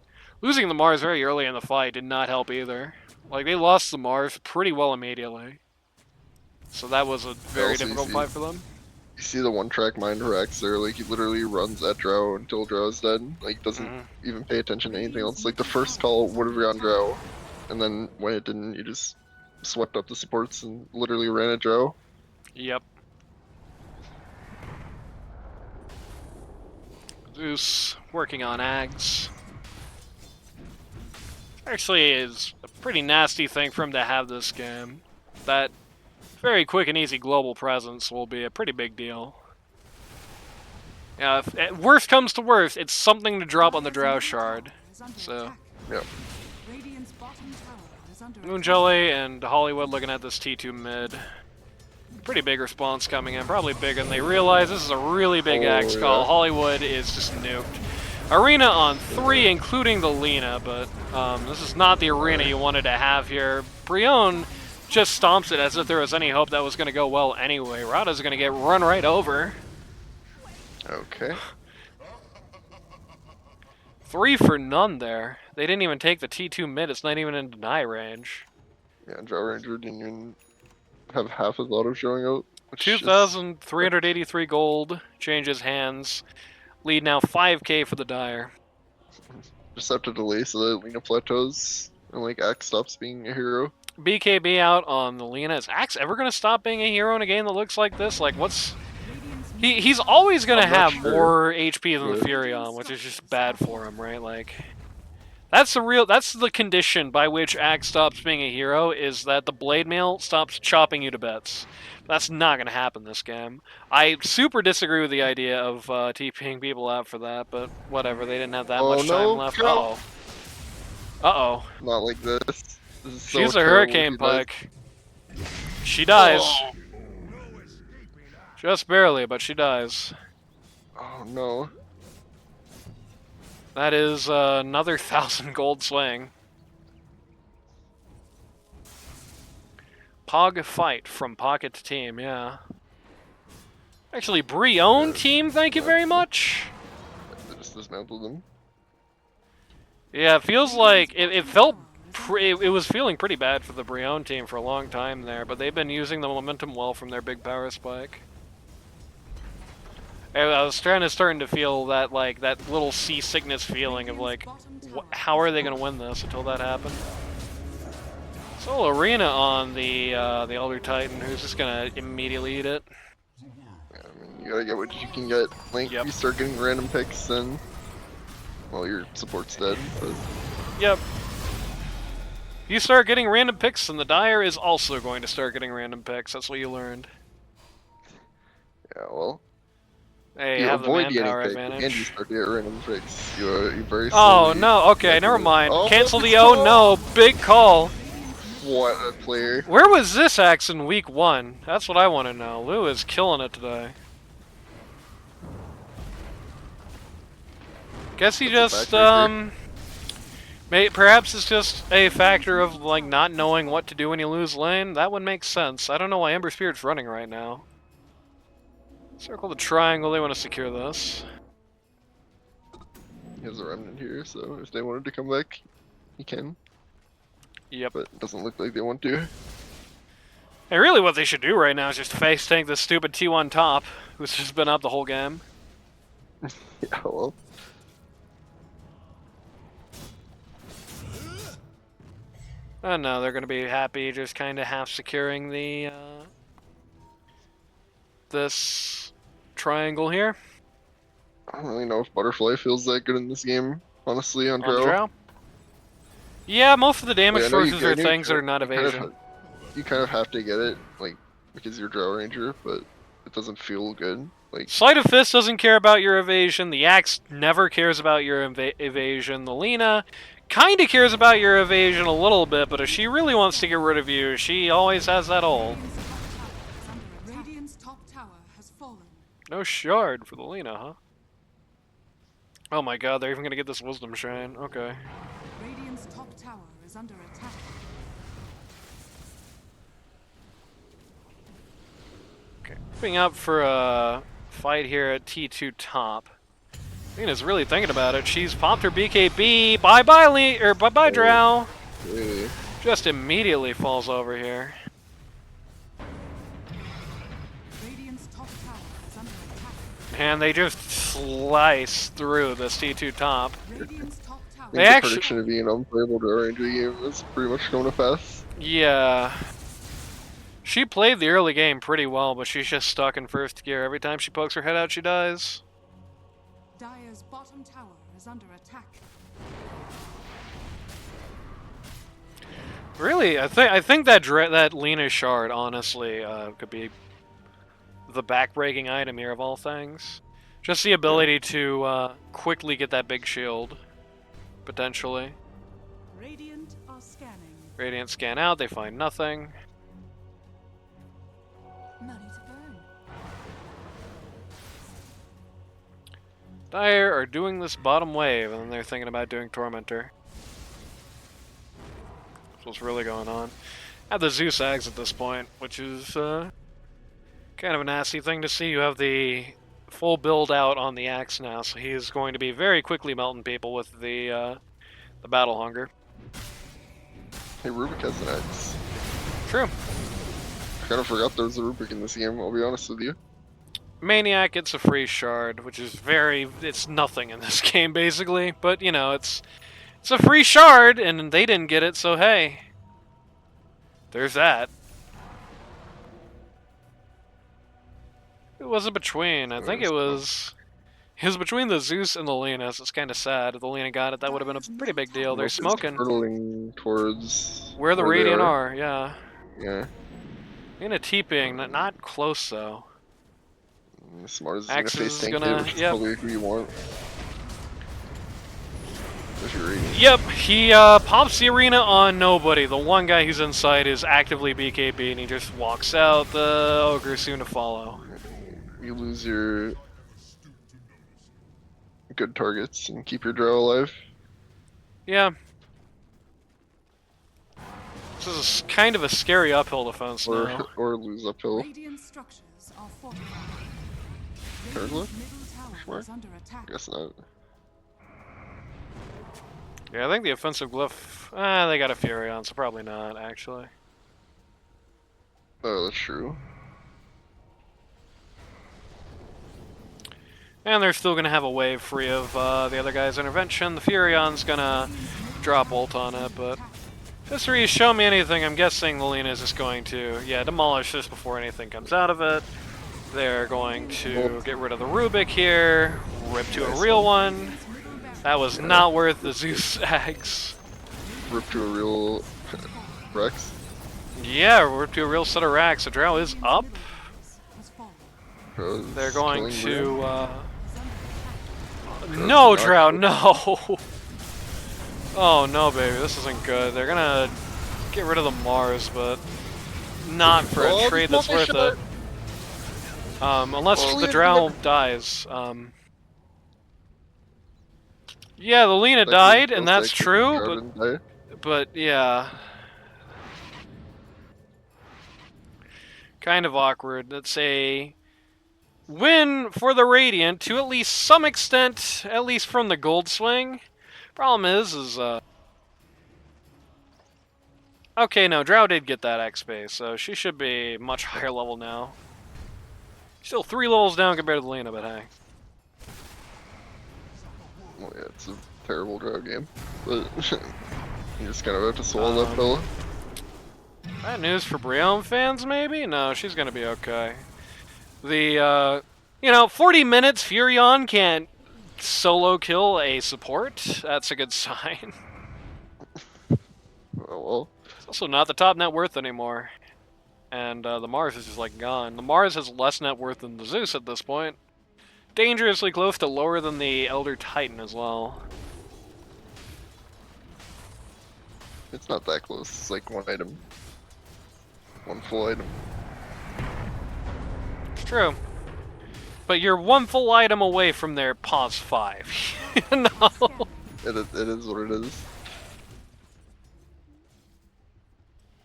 A: Losing the Mars very early in the fight did not help either. Like, they lost the Mars pretty well immediately. So that was a very
B: Also, you
A: difficult
B: see-
A: fight for them.
B: You see the one-track mind Rex there, like he literally runs at Drow until Drow is dead. Like doesn't
A: Mhm.
B: even pay attention to anything else. Like the first call would have gone Drow, and then when it didn't, you just swept up the supports and literally ran at Drow.
A: Yep. Zeus working on Ags. Actually is a pretty nasty thing for him to have this game. That very quick and easy global presence will be a pretty big deal. Yeah, if worst comes to worst, it's something to drop on the Drow Shard. So,
B: Yep.
C: Radiant's bottom tower is under
A: Moon
C: attack.
A: Jelly and Hollywood looking at this T2 mid. Pretty big response coming in, probably bigger than they realize. This is a really big
B: Oh,
A: axe call.
B: yeah.
A: Hollywood is just nuked. Arena on 3, including the Lina, but this is not the arena you wanted to have here. Brionne just stomps it as if there was any hope that was going to go well anyway. Rada's going to get run right over.
B: Okay.
A: 3 for none there. They didn't even take the T2 mid. It's not even in deny range.
B: Yeah, Drow Ranger didn't even have half his auto showing out. which is-
A: 2,383 gold changes hands. Lead now 5k for the Dire.
B: Just have to delay so that Lena plateaus and like Axe stops being a hero.
A: BKB out on the Lina. Is Axe ever going to stop being a hero in a game that looks like this? Like, what's... He's always going to
B: I'm not
A: have
B: sure.
A: more HP than the
B: Yeah.
A: Furion, which is just bad for him, right? Like, that's the condition by which Axe stops being a hero, is that the Blade Mail stops chopping you to bits. That's not going to happen this game. I super disagree with the idea of TPing people out for that, but whatever. They didn't have that
B: Oh,
A: much
B: no,
A: time left.
B: Drow.
A: Uh-oh. Uh-oh.
B: Not like this. This is so
A: She's a
B: terrible
A: hurricane
B: if he does.
A: pike. She dies.
B: Oh.
A: Just barely, but she dies.
B: Oh no.
A: That is another 1,000 gold swing. Pog fight from Pocket Team, yeah. Actually, Brionne team, thank you very much.
B: They just dismantled them.
A: Yeah, it feels like it felt it was feeling pretty bad for the Brionne team for a long time there, but they've been using the momentum well from their big power spike. I was starting to feel that like that little seasickness feeling of like, how are they gonna win this until that happened? So Arena on the Elder Titan, who's just gonna immediately eat it.
B: Yeah, I mean, you gotta get what you can get. Like,
A: Yep.
B: you start getting random picks, then, well, your support's dead. But
A: Yep. You start getting random picks, and the Dire is also going to start getting random picks. That's what you learned.
B: yeah, well,
A: They
B: you
A: have the
B: avoid getting
A: manpower
B: picked, and you
A: advantage.
B: start to get random picks. You very
A: Oh
B: slowly
A: no, okay,
B: get
A: never
B: to-
A: mind.
B: Oh,
A: Cancel
B: it's
A: the oh
B: called!
A: no, big call.
B: What a player!
A: Where was this axe in week 1? That's what I want to know. Lou is killing it today. Guess he
B: That's a
A: just,
B: backbreaker.
A: perhaps it's just a factor of, like, not knowing what to do when you lose lane. That would make sense. I don't know why Ember Spirit's running right now. Circle the triangle, they want to secure this.
B: He has a remnant here, so if they wanted to come back, he can.
A: Yep.
B: But it doesn't look like they want to.
A: And really what they should do right now is just face tank this stupid T1 top, who's just been up the whole game.
B: Yeah, well.
A: Oh no, they're gonna be happy just kind of half securing the, this triangle here.
B: I don't really know if Butterfly feels that good in this game, honestly, on
A: On
B: Drow.
A: Drow? Yeah, most of the damage
B: Like, I know
A: sources
B: I
A: are
B: know
A: things that are not
B: you kind of
A: evasion.
B: you kind of have to get it, like, because you're Drow Ranger, but it doesn't feel good. Like,
A: Sleight of Fist doesn't care about your evasion. The Axe never cares about your evasion. The Lena kind of cares about your evasion a little bit, but if she really wants to get rid of you, she always has that ult.
C: Radiant's top tower has fallen.
A: No shard for the Lena, huh? Oh my god, they're even gonna get this Wisdom Shrine. Okay.
C: Radiant's top tower is under attack.
A: Okay. Moving up for a fight here at T2 top. Lena's really thinking about it. She's popped her BKB. Bye bye, bye bye, Drow.
B: really,
A: Just immediately falls over here.
C: Radiant's top tower is under attack.
A: And they just slice through this T2 top.
C: Radiant's top tower.
B: I think
A: They
B: the
A: actually-
B: prediction of being an unplayable Drow Ranger game is pretty much coming to pass.
A: Yeah. She played the early game pretty well, but she's just stuck in first gear. Every time she pokes her head out, she dies.
C: Dire's bottom tower is under attack.
A: Really, I think that that Lena shard honestly could be the backbreaking item here of all things. Just the ability to quickly get that big shield, potentially.
C: Radiant are scanning.
A: Radiant scan out, they find nothing.
C: Money to burn.
A: Dire are doing this bottom wave, and then they're thinking about doing Tormentor. That's what's really going on. Have the Zeus Ags at this point, which is kind of a nasty thing to see. You have the full build out on the axe now, so he is going to be very quickly melting people with the battle hunger.
B: Hey, Rubik has an axe.
A: True.
B: I kind of forgot there was a Rubik in this game, I'll be honest with you.
A: Maniac gets a free shard, which is it's nothing in this game basically, but you know, it's a free shard and they didn't get it, so hey. There's that. Who was it between? I think it was between the Zeus and the Lena, so it's kind of sad. If the Lena got it, that would have been a pretty big deal. They're
B: It's
A: smoking.
B: hurtling towards
A: Where the
B: they
A: Radiant are, yeah.
B: Yeah.
A: Lena TPing, not close though.
B: As smart as
A: Axis
B: gonna face
A: is
B: tank
A: gonna-
B: it, which is
A: yep.
B: probably who you want. If you're Radiant.
A: Yep, he pops the arena on nobody. The one guy who's inside is actively BKB, and he just walks out. The ogre soon to follow.
B: You lose your good targets and keep your Drow alive.
A: Yeah. This is kind of a scary uphill defense now.
B: or lose uphill.
C: Radiant structures are fortified.
B: Turn left?
C: Radiant's middle tower
B: Sure.
C: is under attack.
B: Guess not.
A: Yeah, I think the offensive glyph. They got a Fury on, so probably not actually.
B: Oh, that's true.
A: And they're still gonna have a wave free of the other guy's intervention. The Furion's gonna drop ult on it, but if history has shown me anything, I'm guessing the Lina is just going to, demolish this before anything comes out of it. They're going to get rid of the Rubik here, rip to a real one. That was not worth the Zeus eggs.
B: Rip to a real Rex.
A: Yeah, rip to a real set of racks. The Drow is up.
C: Has fallen.
B: Bro,
A: They're
B: it's
A: going
B: killing me.
A: to,
B: Bro,
A: no,
B: not
A: Drow,
B: good.
A: no! Oh no, baby, this isn't good. They're gonna get rid of the Mars, but not for a
B: Oh,
A: trade
B: this
A: that's worth
B: multi-shot.
A: it. Unless
B: Oh,
A: the
B: Lina
A: Drow
B: did
A: dies. Yeah, the Lina
B: That
A: died,
B: feels
A: and that's
B: like
A: true,
B: Drow
A: but
B: didn't die.
A: yeah. Kind of awkward. That's a win for the Radiant to at least some extent, at least from the gold swing. Problem is okay, no, Drow did get that XP, so she should be much higher level now. Still 3 levels down compared to the Lina, but hey.
B: Well, yeah, it's a terrible Drow game, but you just kind of have to swallow that fella.
A: Bad news for Brionne fans, maybe? No, she's gonna be okay. The, 40 minutes, Furion can't solo kill a support. That's a good sign.
B: Oh well.
A: It's also not the top net worth anymore. And the Mars is just like gone. The Mars has less net worth than the Zeus at this point. Dangerously close to lower than the Elder Titan as well.
B: It's not that close. It's like one item. One full item.
A: It's true. But you're one full item away from their pause 5. No.
B: It is what it is.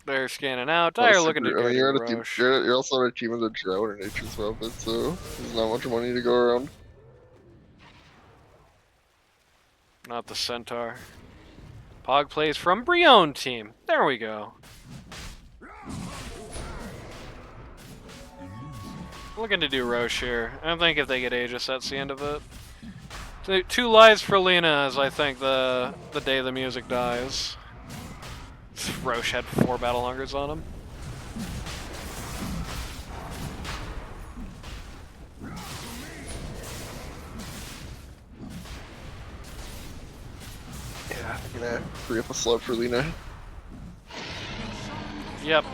A: They're scanning out.
B: Not a
A: They're looking to
B: super- I
A: go
B: mean,
A: to
B: you're, at a team,
A: Roche.
B: you're also on a team with a Drow and a Nature's Weapon, so there's not much money to go around.
A: Not the Centaur. Pog plays from Brionne team. There we go. Looking to do Roche here. I think if they get Aegis, that's the end of it. 2 lives for Lina as I think the day the music dies. Roche had 4 Battle Hungers on him.
B: Yeah, I'm gonna free up a slot for Lina.
A: Yep.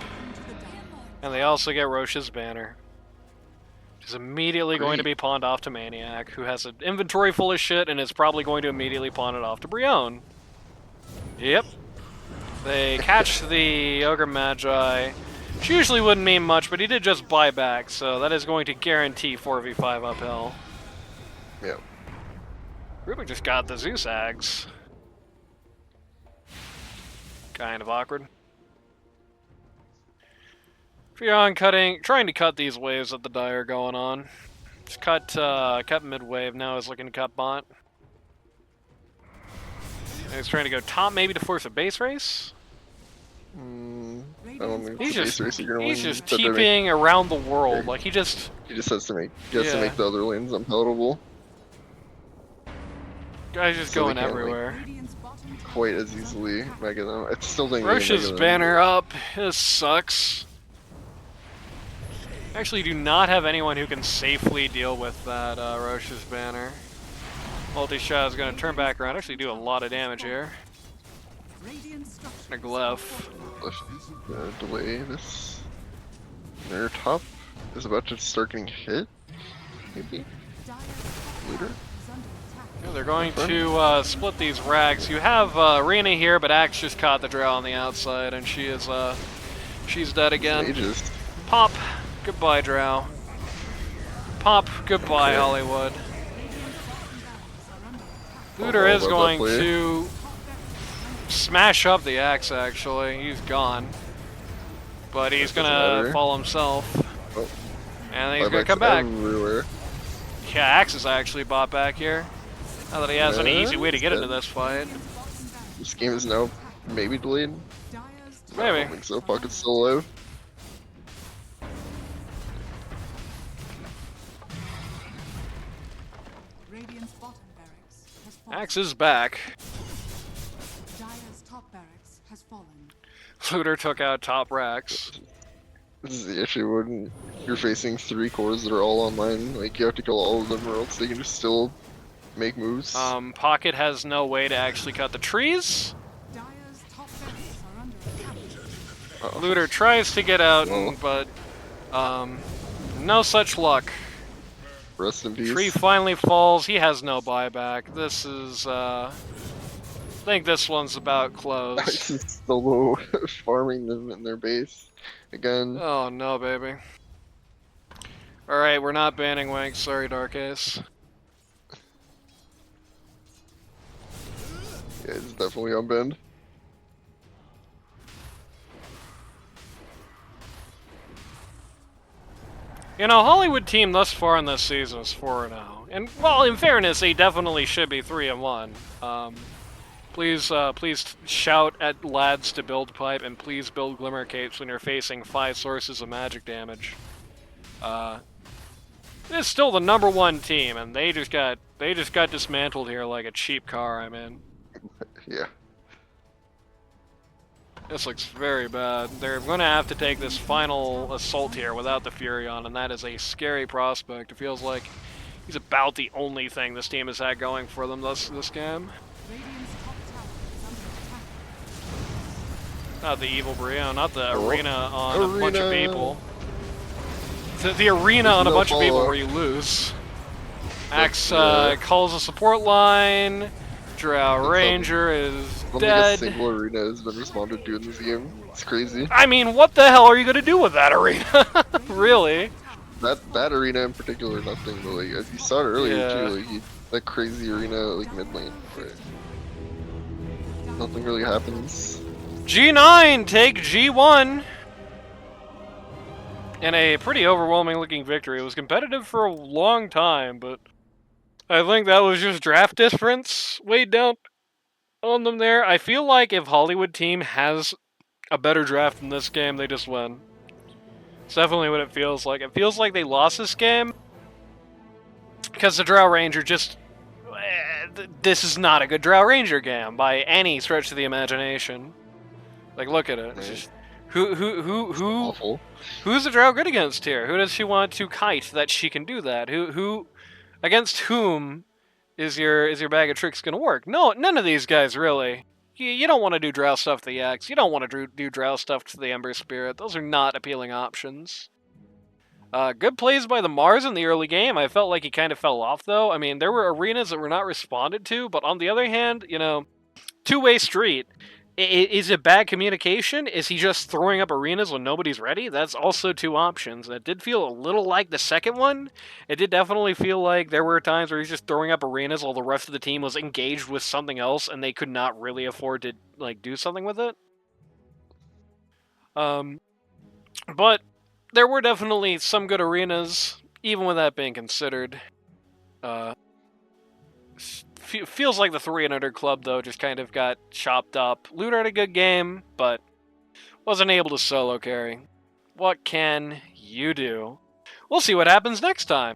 A: And they also get Roche's banner. Which is immediately going to be pawned off to Maniac, who has an inventory full of shit and is probably going to immediately pawn it off to Brionne. Yep. They catch the Ogre Magi. Which usually wouldn't mean much, but he did just buy back, so that is going to guarantee 4v5 uphill.
B: Yep.
A: Rubik just got the Zeus Ags. Kind of awkward. Brionne trying to cut these waves that the die are going on. Just cut mid wave. Now he's looking to cut bot. And he's trying to go top, maybe to force a base race.
B: I don't think
A: He's
B: the
A: just
B: base race you're gonna
A: he's
B: win,
A: just
B: but they're
A: TPing around the world. Like he just
B: has to make the other lanes unpalatable.
A: guy's just
B: So they
A: going
B: can't, like,
A: everywhere.
C: Radiant's bottom tower
B: Quite as easily mega them. I still think they can
A: Roche's
B: mega them.
A: banner up. This sucks. Actually, do not have anyone who can safely deal with that Roche's banner. Multi-shot is going to turn back around. Actually, do a lot of damage here.
C: Radiant structures
A: A glyph.
B: Delay this. Their top is about to start getting hit. Maybe.
C: dire
B: Looter.
C: is under attack.
A: Yeah, they're going to split these rags. You have Rena here, but Axe just caught the Drow on the outside, and she is she's dead again.
B: Ages.
A: Pop, goodbye, Drow. Pop, goodbye,
B: Okay.
A: Hollywood. Looter is
B: about that
A: going
B: play.
A: to smash up the axe, actually. He's gone. But he's
B: Doesn't
A: gonna
B: matter.
A: fall himself.
B: Oh,
A: And then he's gonna
B: buybacks
A: come back.
B: everywhere.
A: Yeah, Axe is actually bought back here. Not that he has any easy way to get into
B: Yeah.
A: this fight.
B: This game is now maybe delayed.
C: Dyer's
B: I
A: Maybe.
B: don't think so. Pocket's still alive.
C: Radiant's bottom barracks has fallen.
A: Axe is back.
C: Dyer's top barracks has fallen.
A: Looter took out top racks.
B: This is the issue when you're facing 3 cores that are all online. Like, you have to kill all of them or else they can just still make moves.
A: Pocket has no way to actually cut the trees.
C: Dyer's top barracks are under attack.
B: Uh-oh.
A: Looter tries to get out,
B: Oh.
A: but no such luck.
B: Rest in peace.
A: Tree finally falls. He has no buyback. This is, I think this one's about close.
B: Just solo farming them in their base. Again.
A: Oh no, baby. Alright, we're not banning Wank. Sorry, Dark Ace.
B: Yeah, it's definitely on bend.
A: You know, Hollywood team thus far in this season is 4-0. And, well, in fairness, they definitely should be 3-1. Please shout at lads to build pipe, and please build glimmer capes when you're facing 5 sources of magic damage. It's still the #1 team, and they just got dismantled here like a cheap car. I mean,
B: Yeah.
A: this looks very bad. They're gonna have to take this final assault here without the Furion, and that is a scary prospect. It feels like he's about the only thing this team has had going for them this game.
C: Radiant's top tower is under attack.
A: Not the evil Brionne, not the
B: Oh.
A: arena on a bunch of
B: Arena.
A: people. The arena on a
B: No
A: bunch of people
B: follow-up.
A: where you lose. Axe
B: yeah.
A: calls a support line. Drow Ranger is
B: I don't think a
A: dead.
B: single arena has been responded to in this game. It's crazy.
A: I mean, what the hell are you gonna do with that arena? Really?
B: That arena in particular, nothing. But like, as you saw it earlier
A: Yeah.
B: too, like that crazy arena like mid lane, where nothing really happens.
A: G9 take G1 in a pretty overwhelming looking victory. It was competitive for a long time, but I think that was just draft difference weighed down on them there. I feel like if Hollywood team has a better draft in this game, they just win. It's definitely what it feels like. It feels like they lost this game because the Drow Ranger just... This is not a good Drow Ranger game by any stretch of the imagination. Like, look at it. It's just, who
B: Awful.
A: who's the Drow good against here? Who does she want to kite that she can do that? Who against whom is your bag of tricks gonna work? No, none of these guys really. You don't want to do Drow stuff to the Axe. You don't want to do Drow stuff to the Ember Spirit. Those are not appealing options. Good plays by the Mars in the early game. I felt like he kind of fell off, though. I mean, there were arenas that were not responded to, but on the other hand, you know, two-way street. Is it bad communication? Is he just throwing up arenas when nobody's ready? That's also 2 options. It did feel a little like the second one. It did definitely feel like there were times where he's just throwing up arenas while the rest of the team was engaged with something else and they could not really afford to like do something with it. But there were definitely some good arenas, even with that being considered. Feels like the 300 club, though, just kind of got chopped up. Looter had a good game, but wasn't able to solo carry. What can you do? We'll see what happens next time.